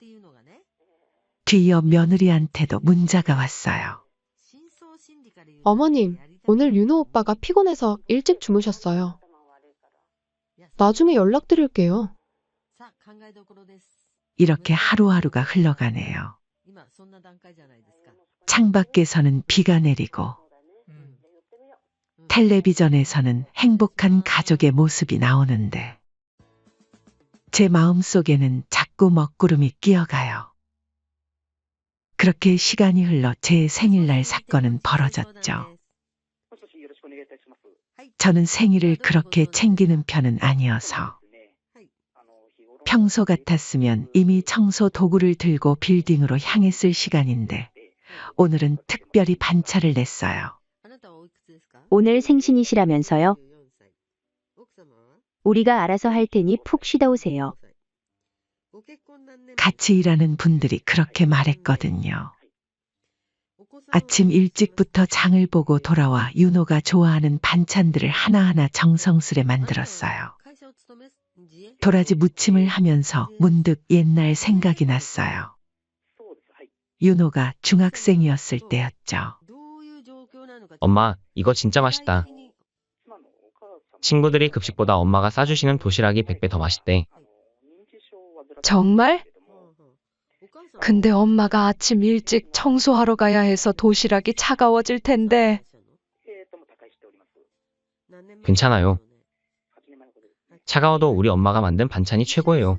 B: 뒤이어 며느리한테도 문자가 왔어요.
E: 어머님, 오늘 윤호 오빠가 피곤해서 일찍 주무셨어요. 나중에 연락드릴게요.
B: 이렇게 하루하루가 흘러가네요. 창밖에서는 비가 내리고 텔레비전에서는 행복한 가족의 모습이 나오는데 제 마음속에는 자꾸 먹구름이 끼어가요. 그렇게 시간이 흘러 제 생일날 사건은 벌어졌죠. 저는 생일을 그렇게 챙기는 편은 아니어서 평소 같았으면 이미 청소 도구를 들고 빌딩으로 향했을 시간인데 오늘은 특별히 반차를 냈어요.
K: 오늘 생신이시라면서요? 우리가 알아서 할 테니 푹 쉬다 오세요.
B: 같이 일하는 분들이 그렇게 말했거든요. 아침 일찍부터 장을 보고 돌아와 윤호가 좋아하는 반찬들을 하나하나 정성스레 만들었어요. 도라지 무침을 하면서 문득 옛날 생각이 났어요. 윤호가 중학생이었을 때였죠.
R: 엄마, 이거 진짜 맛있다. 친구들이 급식보다 엄마가 싸주시는 도시락이 100배 더 맛있대.
A: 정말? 근데 엄마가 아침 일찍 청소하러 가야 해서 도시락이 차가워질 텐데.
R: 괜찮아요. 차가워도 우리 엄마가 만든 반찬이 최고예요.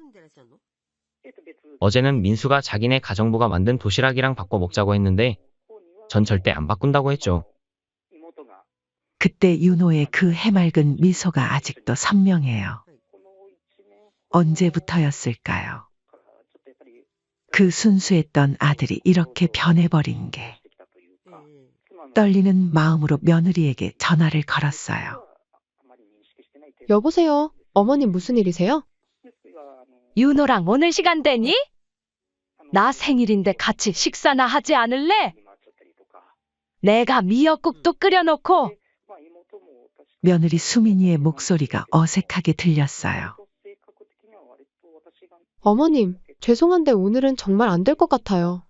R: 어제는 민수가 자기네 가정부가 만든 도시락이랑 바꿔 먹자고 했는데 전 절대 안 바꾼다고 했죠.
B: 그때 윤호의 그 해맑은 미소가 아직도 선명해요. 언제부터였을까요? 그 순수했던 아들이 이렇게 변해버린 게. 떨리는 마음으로 며느리에게 전화를 걸었어요.
E: 여보세요? 어머님 무슨 일이세요?
A: 윤호랑 오늘 시간 되니? 나 생일인데 같이 식사나 하지 않을래? 내가 미역국도 끓여놓고.
B: 며느리 수민이의 목소리가 어색하게 들렸어요.
E: 어머님, 죄송한데 오늘은 정말 안 될 것 같아요.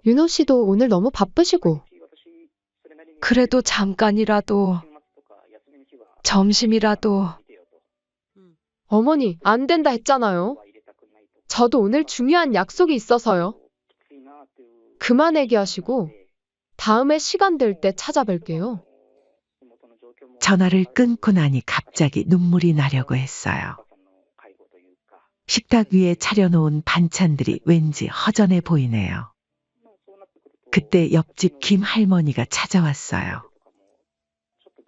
E: 윤호 씨도 오늘 너무 바쁘시고.
A: 그래도 잠깐이라도, 점심이라도.
E: 어머니, 안 된다 했잖아요. 저도 오늘 중요한 약속이 있어서요. 그만 얘기하시고 다음에 시간 될 때 찾아뵐게요.
B: 전화를 끊고 나니 갑자기 눈물이 나려고 했어요. 식탁 위에 차려놓은 반찬들이 왠지 허전해 보이네요. 그때 옆집 김 할머니가 찾아왔어요.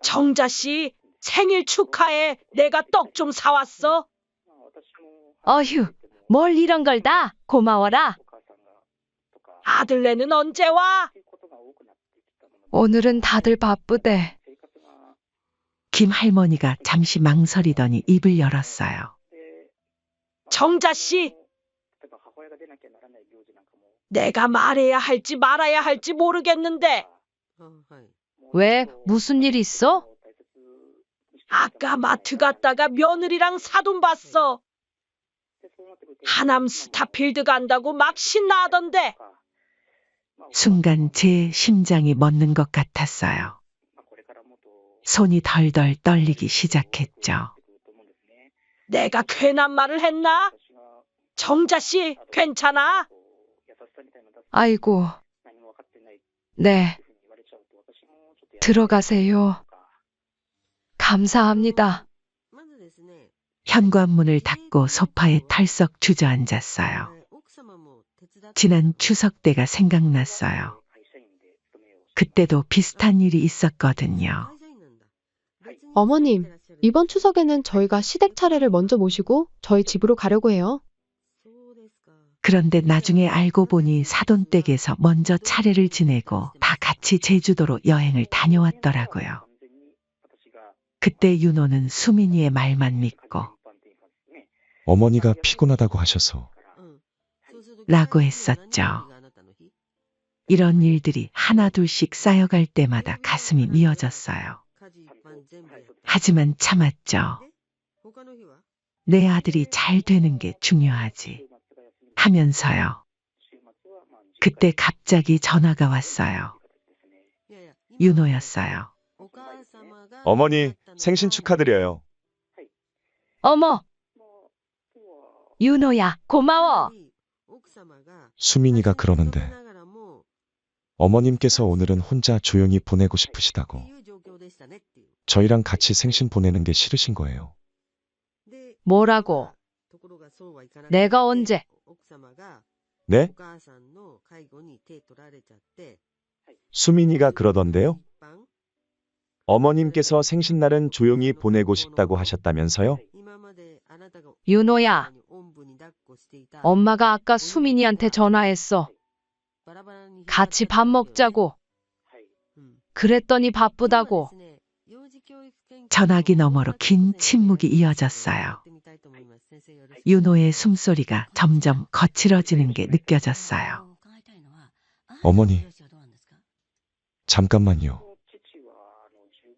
G: 정자 씨, 생일 축하해. 내가 떡 좀 사왔어.
A: 어휴, 뭘 이런 걸 다 고마워라.
G: 아들네는 언제 와?
A: 오늘은 다들 바쁘대.
B: 김 할머니가 잠시 망설이더니 입을 열었어요.
G: 정자 씨, 내가 말해야 할지 말아야 할지 모르겠는데.
A: 왜? 무슨 일 있어?
G: 아까 마트 갔다가 며느리랑 사돈 봤어. 하남 스타필드 간다고 막 신나하던데.
B: 순간 제 심장이 멎는 것 같았어요. 손이 덜덜 떨리기 시작했죠.
G: 내가 괜한 말을 했나? 정자 씨, 괜찮아?
A: 아이고. 네. 들어가세요. 감사합니다.
B: 현관문을 닫고 소파에 털썩 주저앉았어요. 지난 추석 때가 생각났어요. 그때도 비슷한 일이 있었거든요.
E: 어머님, 이번 추석에는 저희가 시댁 차례를 먼저 모시고 저희 집으로 가려고 해요.
B: 그런데 나중에 알고 보니 사돈댁에서 먼저 차례를 지내고 다 같이 제주도로 여행을 다녀왔더라고요. 그때 윤호는 수민이의 말만 믿고
O: 어머니가 피곤하다고 하셔서
B: 라고 했었죠. 이런 일들이 하나둘씩 쌓여갈 때마다 가슴이 미어졌어요. 하지만 참았죠. 내 아들이 잘 되는 게 중요하지. 하면서요. 그때 갑자기 전화가 왔어요. 윤호였어요.
O: 어머니 생신 축하드려요.
A: 어머. 윤호야, 고마워.
O: 수민이가 그러는데 어머님께서 오늘은 혼자 조용히 보내고 싶으시다고 저희랑 같이 생신 보내는 게 싫으신 거예요.
A: 뭐라고? 내가 언제?
O: 네? 수민이가 그러던데요. 어머님께서 생신날은 조용히 보내고 싶다고 하셨다면서요?
A: 윤호야. 엄마가 아까 수민이한테 전화했어. 같이 밥 먹자고. 그랬더니 바쁘다고.
B: 전화기 너머로 긴 침묵이 이어졌어요. 윤호의 숨소리가 점점 거칠어지는 게 느껴졌어요.
O: 어머니, 잠깐만요.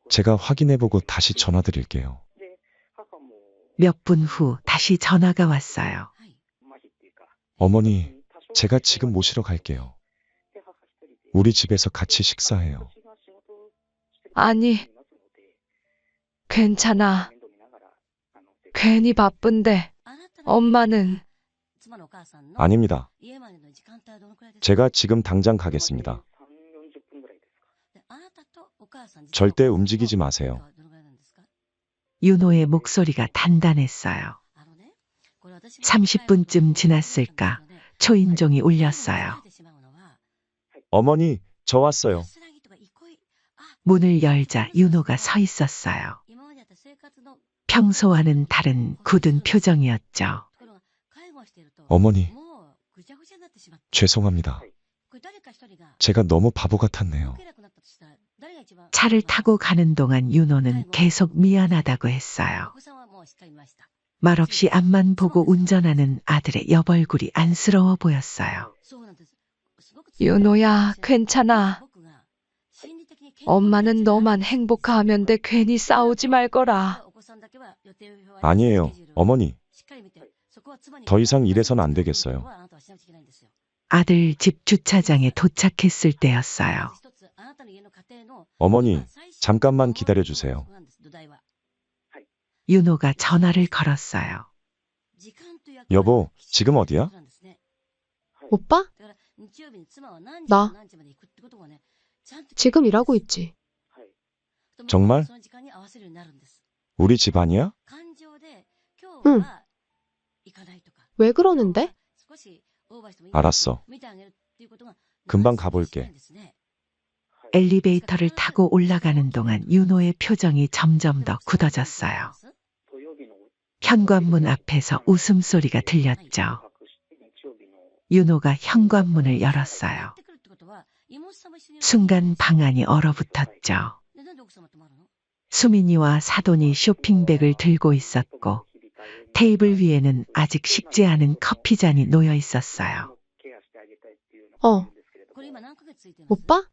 O: 제가 확인해보고 다시 전화드릴게요.
B: 몇 분 후 다시 전화가 왔어요.
O: 어머니, 제가 지금 모시러 갈게요. 우리 집에서 같이 식사해요.
A: 아니. 괜찮아. 괜히 바쁜데. 엄마는.
O: 아닙니다. 제가 지금 당장 가겠습니다. 절대 움직이지 마세요.
B: 윤호의 목소리가 단단했어요. 30분쯤 지났을까 초인종이 울렸어요.
O: 어머니, 저 왔어요.
B: 문을 열자 윤호가 서 있었어요. 평소와는 다른 굳은 표정이었죠.
O: 어머니, 죄송합니다. 제가 너무 바보 같았네요.
B: 차를 타고 가는 동안 윤호는 계속 미안하다고 했어요. 말없이 앞만 보고 운전하는 아들의 옆얼굴이 안쓰러워 보였어요.
A: 윤호야, 괜찮아. 엄마는 너만 행복하면 돼. 괜히 싸우지 말거라.
O: 아니에요, 어머니. 더 이상 이래선 안 되겠어요.
B: 아들 집 주차장에 도착했을 때였어요.
O: 어머니, 잠깐만 기다려주세요.
B: 윤호가 전화를 걸었어요.
O: 여보, 지금 어디야?
E: 오빠? 나 지금 일하고 있지.
O: 정말? 우리 집 아니야?
E: 응. 왜 그러는데?
O: 알았어. 금방 가볼게.
B: 엘리베이터를 타고 올라가는 동안 윤호의 표정이 점점 더 굳어졌어요. 현관문 앞에서 웃음소리가 들렸죠. 윤호가 현관문을 열었어요. 순간 방 안이 얼어붙었죠. 수민이와 사돈이 쇼핑백을 들고 있었고 테이블 위에는 아직 식지 않은 커피잔이 놓여 있었어요.
E: 오빠?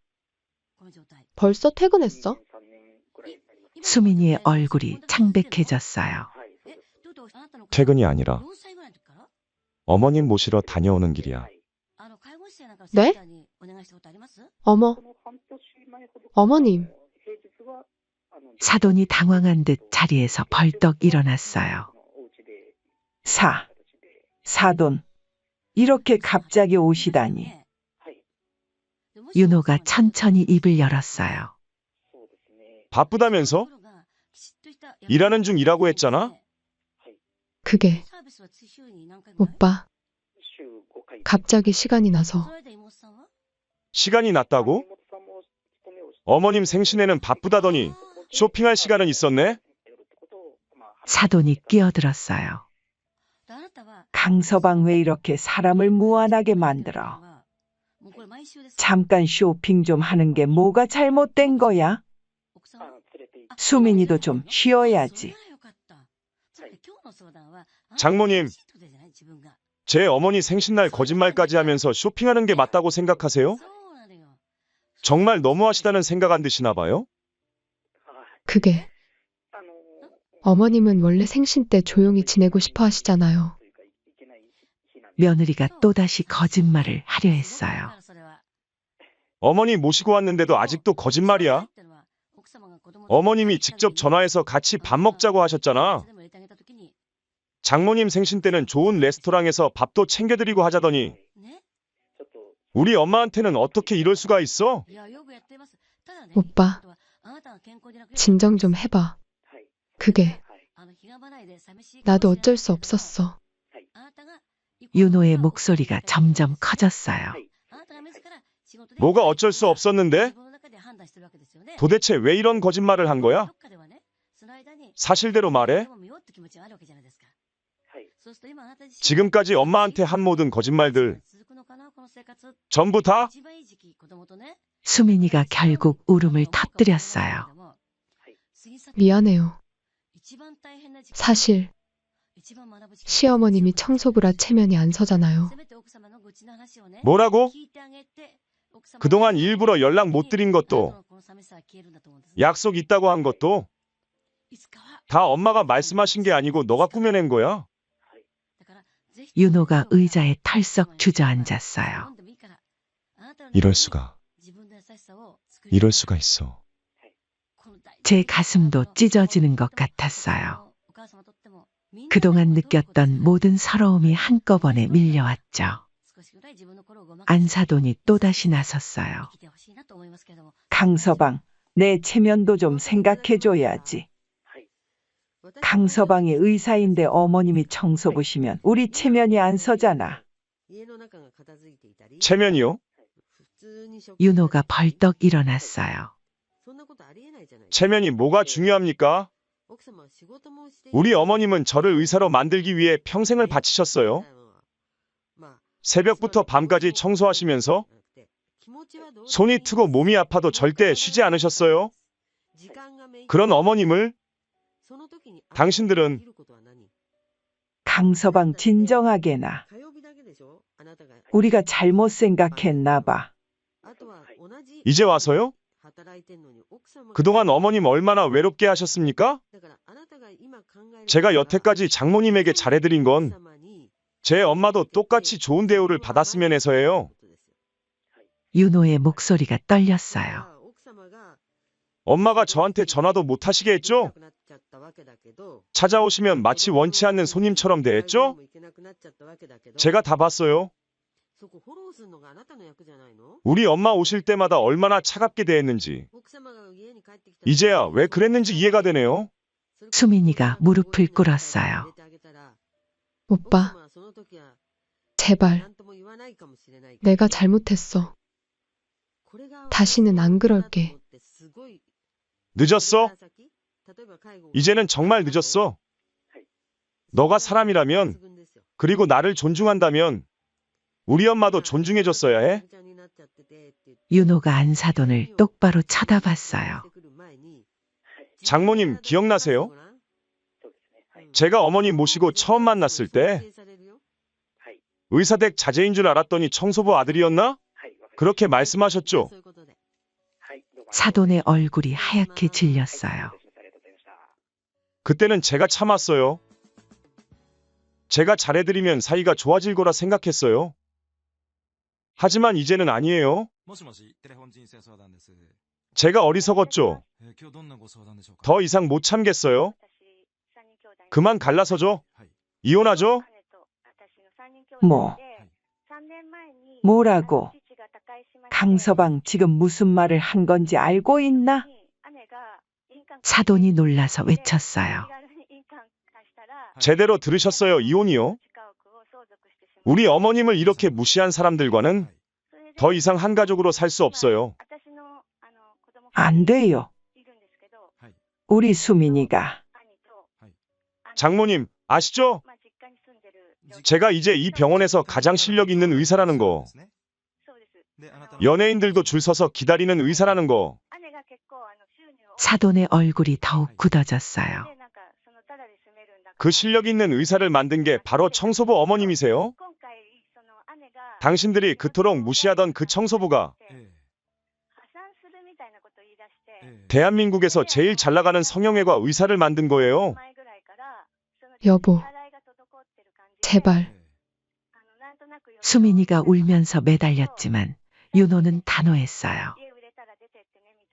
E: 벌써 퇴근했어?
B: 수민이의 얼굴이 창백해졌어요.
O: 퇴근이 아니라 어머님 모시러 다녀오는 길이야.
E: 네? 어머님.
B: 사돈이 당황한 듯 자리에서 벌떡 일어났어요.
F: 사돈. 이렇게 갑자기 오시다니.
B: 윤호가 천천히 입을 열었어요.
O: 바쁘다면서? 일하는 중이라고 했잖아?
E: 그게 오빠 갑자기 시간이 나서
O: 시간이 났다고? 어머님 생신에는 바쁘다더니 쇼핑할 시간은 있었네?
B: 사돈이 끼어들었어요.
F: 강서방 왜 이렇게 사람을 무안하게 만들어? 잠깐 쇼핑 좀 하는 게 뭐가 잘못된 거야? 수민이도 좀 쉬어야지.
O: 장모님, 제 어머니 생신날 거짓말까지 하면서 쇼핑하는 게 맞다고 생각하세요? 정말 너무하시다는 생각 안 드시나 봐요?
E: 그게 어머님은 원래 생신 때 조용히 지내고 싶어 하시잖아요.
B: 며느리가 또다시 거짓말을 하려 했어요.
O: 어머니 모시고 왔는데도 아직도 거짓말이야? 어머님이 직접 전화해서 같이 밥 먹자고 하셨잖아. 장모님 생신 때는 좋은 레스토랑에서 밥도 챙겨드리고 하자더니 우리 엄마한테는 어떻게 이럴 수가 있어?
E: 오빠, 진정 좀 해봐. 그게 나도 어쩔 수 없었어.
B: 윤호의 목소리가 점점 커졌어요.
O: 뭐가 어쩔 수 없었는데? 도대체 왜 이런 거짓말을 한 거야? 사실대로 말해. 지금까지 엄마한테 한 모든 거짓말들 전부 다?
B: 수민이가 결국 울음을 터뜨렸어요.
E: 미안해요. 사실 시어머님이 청소부라 체면이 안 서잖아요.
O: 뭐라고? 그동안 일부러 연락 못 드린 것도 약속 있다고 한 것도 다 엄마가 말씀하신 게 아니고 너가 꾸며낸 거야.
B: 윤호가 의자에 털썩 주저앉았어요.
O: 이럴 수가 있어.
B: 제 가슴도 찢어지는 것 같았어요. 그동안 느꼈던 모든 서러움이 한꺼번에 밀려왔죠. 안사돈이 또다시 나섰어요.
F: 강서방, 내 체면도 좀 생각해줘야지. 강서방이 의사인데 어머님이 청소부시면 우리 체면이 안 서잖아.
O: 체면이요?
B: 윤호가 벌떡 일어났어요.
O: 체면이 뭐가 중요합니까? 우리 어머님은 저를 의사로 만들기 위해 평생을 바치셨어요. 새벽부터 밤까지 청소하시면서 손이 트고 몸이 아파도 절대 쉬지 않으셨어요. 그런 어머님을 당신들은
F: 강서방 진정하게나. 우리가 잘못 생각했나 봐.
O: 이제 와서요? 그동안 어머님 얼마나 외롭게 하셨습니까? 제가 여태까지 장모님에게 잘해드린 건 제 엄마도 똑같이 좋은 대우를 받았으면 해서예요.
B: 윤호의 목소리가 떨렸어요.
O: 엄마가 저한테 전화도 못 하시게 했죠? 찾아오시면 마치 원치 않는 손님처럼 대했죠? 제가 다 봤어요. 우리 엄마 오실 때마다 얼마나 차갑게 대했는지. 이제야 왜 그랬는지 이해가 되네요.
B: 수민이가 무릎을 꿇었어요.
E: 오빠, 제발. 내가 잘못했어. 다시는 안 그럴게.
O: 늦었어? 이제는 정말 늦었어. 너가 사람이라면, 그리고 나를 존중한다면 우리 엄마도 존중해줬어야 해.
B: 윤호가 안사돈을 똑바로 쳐다봤어요.
O: 장모님 기억나세요? 제가 어머니 모시고 처음 만났을 때 의사댁 자제인 줄 알았더니 청소부 아들이었나? 그렇게 말씀하셨죠?
B: 사돈의 얼굴이 하얗게 질렸어요.
O: 그때는 제가 참았어요. 제가 잘해드리면 사이가 좋아질 거라 생각했어요. 하지만 이제는 아니에요. 제가 어리석었죠. 더 이상 못 참겠어요. 그만 갈라서죠. 이혼하죠.
F: 뭐라고? 강서방 지금 무슨 말을 한 건지 알고 있나?
B: 사돈이 놀라서 외쳤어요.
O: 제대로 들으셨어요. 이혼이요. 우리 어머님을 이렇게 무시한 사람들과는 더 이상 한 가족으로 살 수 없어요.
F: 안 돼요. 우리 수민이가
O: 장모님, 아시죠? 제가 이제 이 병원에서 가장 실력 있는 의사라는 거. 연예인들도 줄 서서 기다리는 의사라는 거.
B: 사돈의 얼굴이 더욱 굳어졌어요.
O: 그 실력 있는 의사를 만든 게 바로 청소부 어머님이세요? 당신들이 그토록 무시하던 그 청소부가 대한민국에서 제일 잘 나가는 성형외과 의사를 만든 거예요.
E: 여보, 제발.
B: 수민이가 울면서 매달렸지만 윤호는 단호했어요.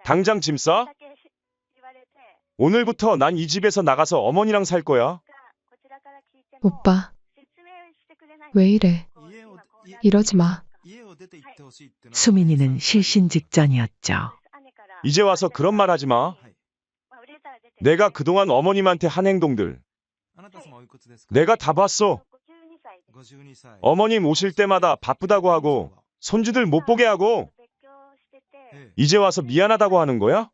O: 당장 짐 싸? 오늘부터 난 이 집에서 나가서 어머니랑 살 거야.
E: 오빠, 왜 이래? 이러지 마.
B: 수민이는 실신 직전이었죠.
O: 이제 와서 그런 말 하지 마. 내가 그동안 어머님한테 한 행동들 내가 다 봤어. 어머님 오실 때마다 바쁘다고 하고 손주들 못 보게 하고 이제 와서 미안하다고 하는 거야?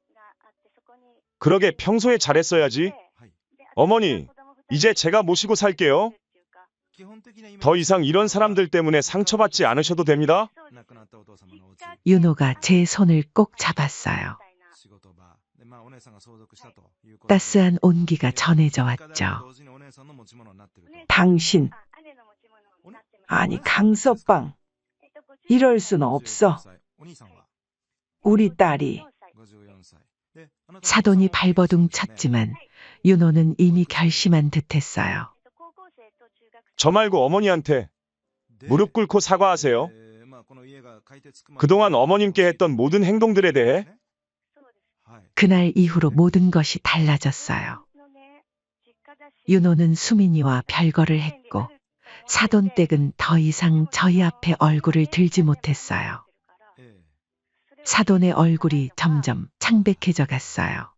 O: 그러게 평소에 잘했어야지. 어머니, 이제 제가 모시고 살게요. 더 이상 이런 사람들 때문에 상처받지 않으셔도 됩니다.
B: 윤호가 제 손을 꼭 잡았어요. 따스한 온기가 전해져 왔죠.
F: 당신, 아니 강서방, 이럴 수는 없어. 우리 딸이.
B: 사돈이 발버둥 쳤지만 윤호는 이미 결심한 듯했어요.
O: 저 말고 어머니한테 무릎 꿇고 사과하세요. 그동안 어머님께 했던 모든 행동들에 대해.
B: 그날 이후로 모든 것이 달라졌어요. 윤호는 수민이와 별거를 했고 사돈 댁은 더 이상 저희 앞에 얼굴을 들지 못했어요. 사돈의 얼굴이 점점 창백해져 갔어요.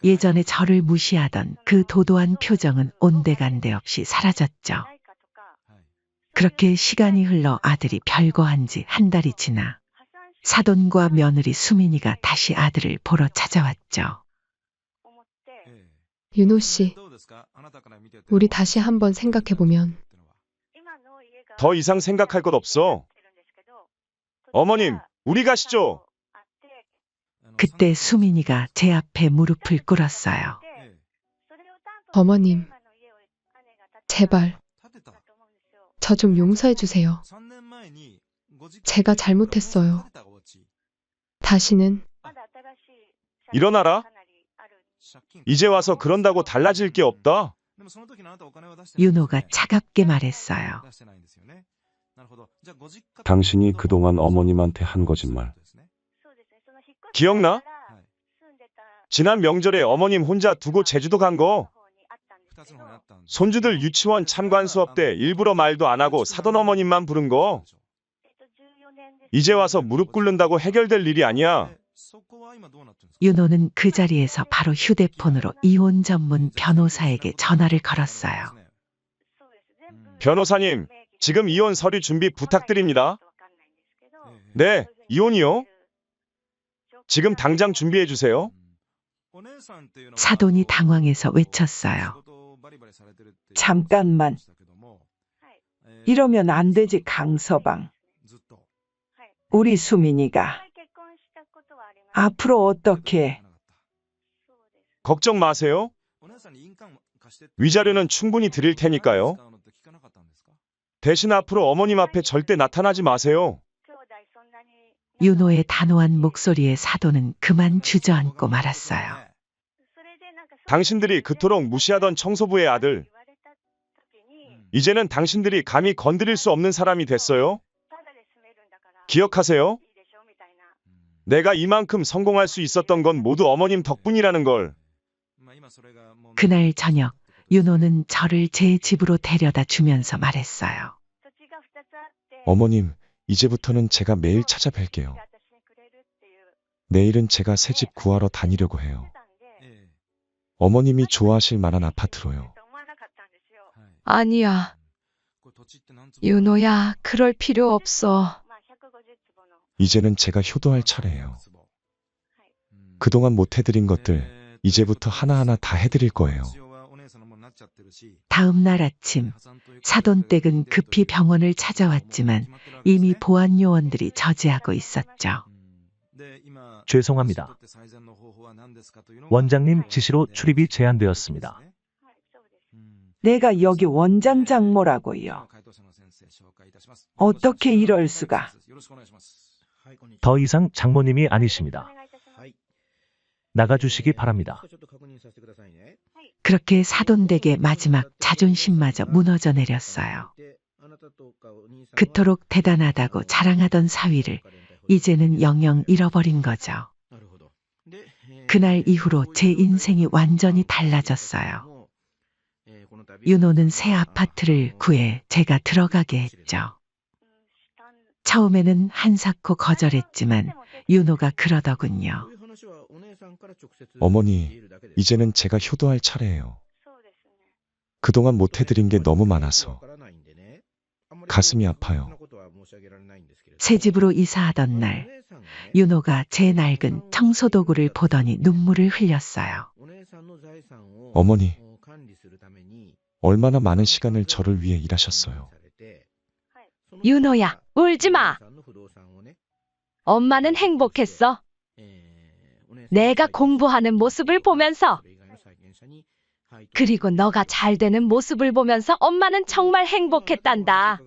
B: 예전에 저를 무시하던 그 도도한 표정은 온데간데 없이 사라졌죠. 그렇게 시간이 흘러 아들이 별거한 지 한 달이 지나 사돈과 며느리 수민이가 다시 아들을 보러 찾아왔죠.
E: 윤호 씨, 우리 다시 한번 생각해보면.
O: 더 이상 생각할 것 없어. 어머님, 우리 가시죠.
B: 그때 수민이가 제 앞에 무릎을 꿇었어요.
E: 어머님, 제발 저 좀 용서해 주세요. 제가 잘못했어요. 다시는.
O: 일어나라. 이제 와서 그런다고 달라질 게 없다.
B: 윤호가 차갑게 말했어요.
S: 당신이 그동안 어머님한테 한 거짓말.
O: 기억나? 지난 명절에 어머님 혼자 두고 제주도 간 거. 손주들 유치원 참관 수업 때 일부러 말도 안 하고 사돈 어머님만 부른 거. 이제 와서 무릎 꿇는다고 해결될 일이 아니야.
B: 윤호는 그 자리에서 바로 휴대폰으로 이혼 전문 변호사에게 전화를 걸었어요.
O: 변호사님, 지금 이혼 서류 준비 부탁드립니다. 네, 이혼이요? 지금 당장 준비해 주세요.
B: 사돈이 당황해서 외쳤어요.
F: 잠깐만. 이러면 안 되지, 강서방. 우리 수민이가 앞으로 어떻게.
O: 걱정 마세요. 위자료는 충분히 드릴 테니까요. 대신 앞으로 어머님 앞에 절대 나타나지 마세요.
B: 윤호의 단호한 목소리에 사돈은 그만 주저앉고 말았어요.
O: 당신들이 그토록 무시하던 청소부의 아들. 이제는 당신들이 감히 건드릴 수 없는 사람이 됐어요. 기억하세요? 내가 이만큼 성공할 수 있었던 건 모두 어머님 덕분이라는 걸.
B: 그날 저녁 윤호는 저를 제 집으로 데려다 주면서 말했어요.
S: 어머님, 이제부터는 제가 매일 찾아뵐게요. 내일은 제가 새 집 구하러 다니려고 해요. 어머님이 좋아하실 만한 아파트로요.
A: 아니야. 윤호야, 그럴 필요 없어.
S: 이제는 제가 효도할 차례예요. 그동안 못 해드린 것들 이제부터 하나하나 다 해드릴 거예요.
B: 다음 날 아침 사돈댁은 급히 병원을 찾아왔지만 이미 보안 요원들이 저지하고 있었죠.
T: 죄송합니다. 원장님 지시로 출입이 제한되었습니다.
F: 내가 여기 원장 장모라고요. 어떻게 이럴 수가?
T: 더 이상 장모님이 아니십니다. 나가주시기 바랍니다.
B: 그렇게 사돈댁의 마지막 자존심마저 무너져 내렸어요. 그토록 대단하다고 자랑하던 사위를 이제는 영영 잃어버린 거죠. 그날 이후로 제 인생이 완전히 달라졌어요. 윤호는 새 아파트를 구해 제가 들어가게 했죠. 처음에는 한사코 거절했지만 윤호가 그러더군요.
S: 어머니, 이제는 제가 효도할 차례예요. 그동안 못 해드린 게 너무 많아서 가슴이 아파요.
B: 새 집으로 이사하던 날 윤호가 제 낡은 청소도구를 보더니 눈물을 흘렸어요.
S: 어머니, 얼마나 많은 시간을 저를 위해 일하셨어요.
A: 윤호야, 울지 마. 엄마는 행복했어. 내가 공부하는 모습을 보면서, 그리고 너가 잘 되는 모습을 보면서 엄마는 정말 행복했단다.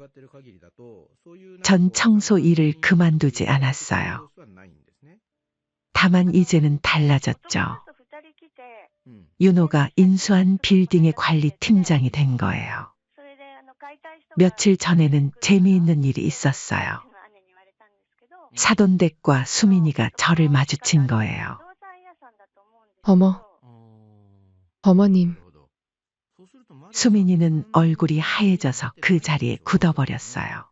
B: 전 청소 일을 그만두지 않았어요. 다만 이제는 달라졌죠. 윤호가 인수한 빌딩의 관리팀장이 된 거예요. 며칠 전에는 재미있는 일이 있었어요. 사돈댁과 수민이가 저를 마주친 거예요.
E: 어머님.
B: 수민이는 얼굴이 하얘져서 그 자리에 굳어버렸어요.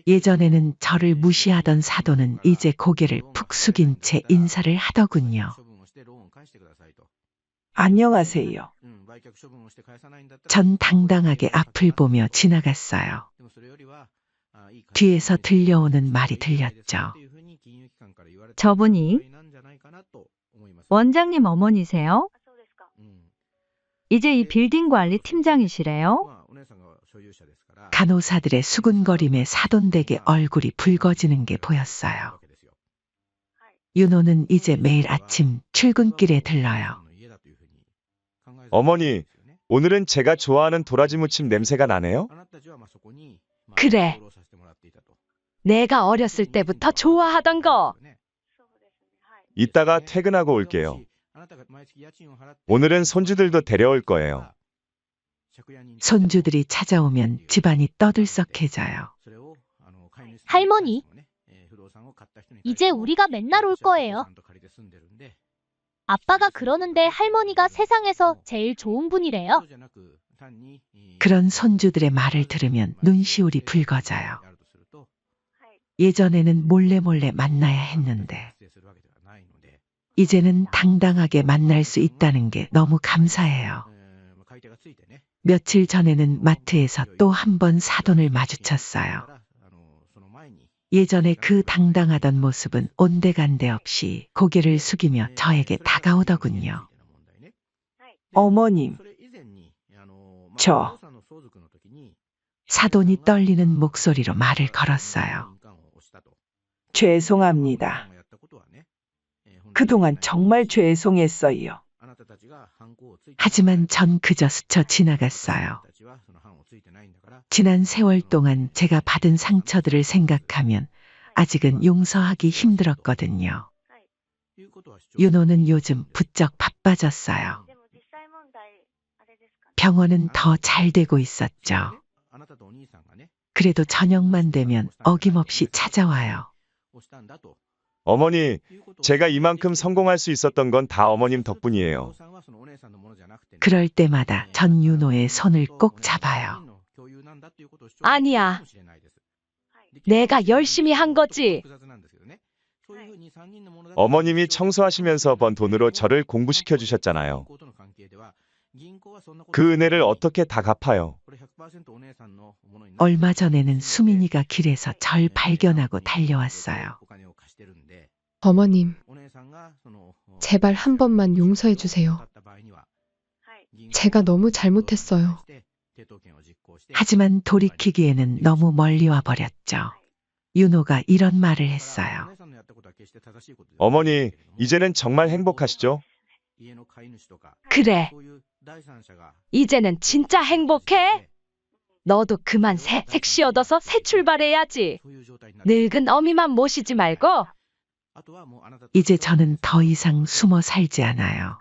B: 예전에는 저를 무시하던 사돈은 이제 고개를 푹 숙인 채 인사를 하더군요.
F: 안녕하세요.
B: 전 당당하게 앞을 보며 지나갔어요. 뒤에서 들려오는 말이 들렸죠.
U: 저분이 원장님 어머니세요? 이제 이 빌딩 관리 팀장이시래요?
B: 간호사들의 수군거림에 사돈댁의 얼굴이 붉어지는 게 보였어요. 윤호는 이제 매일 아침 출근길에 들러요.
O: 어머니, 오늘은 제가 좋아하는 도라지 무침 냄새가 나네요?
A: 그래. 내가 어렸을 때부터 좋아하던 거.
O: 이따가 퇴근하고 올게요. 오늘은 손주들도 데려올 거예요.
B: 손주들이 찾아오면 집안이 떠들썩해져요.
V: 할머니, 이제 우리가 맨날 올 거예요. 아빠가 그러는데 할머니가 세상에서 제일 좋은 분이래요.
B: 그런 손주들의 말을 들으면 눈시울이 붉어져요. 예전에는 몰래 만나야 했는데 이제는 당당하게 만날 수 있다는 게 너무 감사해요. 며칠 전에는 마트에서 또 한 번 사돈을 마주쳤어요. 예전에 그 당당하던 모습은 온데간데 없이 고개를 숙이며 저에게 다가오더군요.
F: 어머님, 저
B: 사돈이 떨리는 목소리로 말을 걸었어요.
F: 죄송합니다. 그동안 정말 죄송했어요.
B: 하지만 전 그저 스쳐 지나갔어요. 지난 세월 동안 제가 받은 상처들을 생각하면 아직은 용서하기 힘들었거든요. 윤호는 요즘 부쩍 바빠졌어요. 병원은 더 잘 되고 있었죠. 그래도 저녁만 되면 어김없이 찾아와요.
O: 어머니, 제가 이만큼 성공할 수 있었던 건 다 어머님 덕분이에요.
B: 그럴 때마다 전윤호의 손을 꼭 잡아요.
A: 아니야. 내가 열심히 한 거지.
O: 어머님이 청소하시면서 번 돈으로 저를 공부시켜 주셨잖아요. 그 은혜를 어떻게 다 갚아요?
B: 얼마 전에는 수민이가 길에서 절 발견하고 달려왔어요.
E: 어머님, 제발 한 번만 용서해 주세요. 제가 너무 잘못했어요.
B: 하지만 돌이키기에는 너무 멀리 와버렸죠. 윤호가 이런 말을 했어요.
O: 어머니, 이제는 정말 행복하시죠?
A: 그래. 이제는 진짜 행복해. 너도 그만 색시 얻어서 새 출발해야지. 늙은 어미만 모시지 말고.
B: 이제 저는 더 이상 숨어 살지 않아요.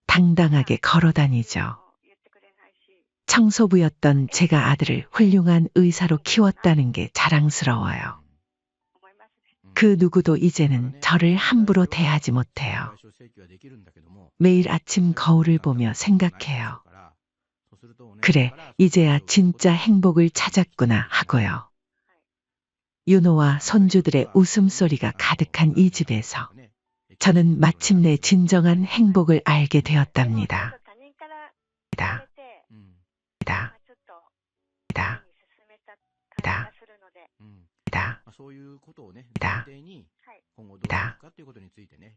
B: 당당하게 걸어 다니죠. 청소부였던 제가 아들을 훌륭한 의사로 키웠다는 게 자랑스러워요. 그 누구도 이제는 저를 함부로 대하지 못해요. 매일 아침 거울을 보며 생각해요. 그래, 이제야 진짜 행복을 찾았구나 하고요. 윤호와 손주들의 웃음소리가 가득한 이 집에서 저는 마침내 진정한 행복을 알게 되었답니다.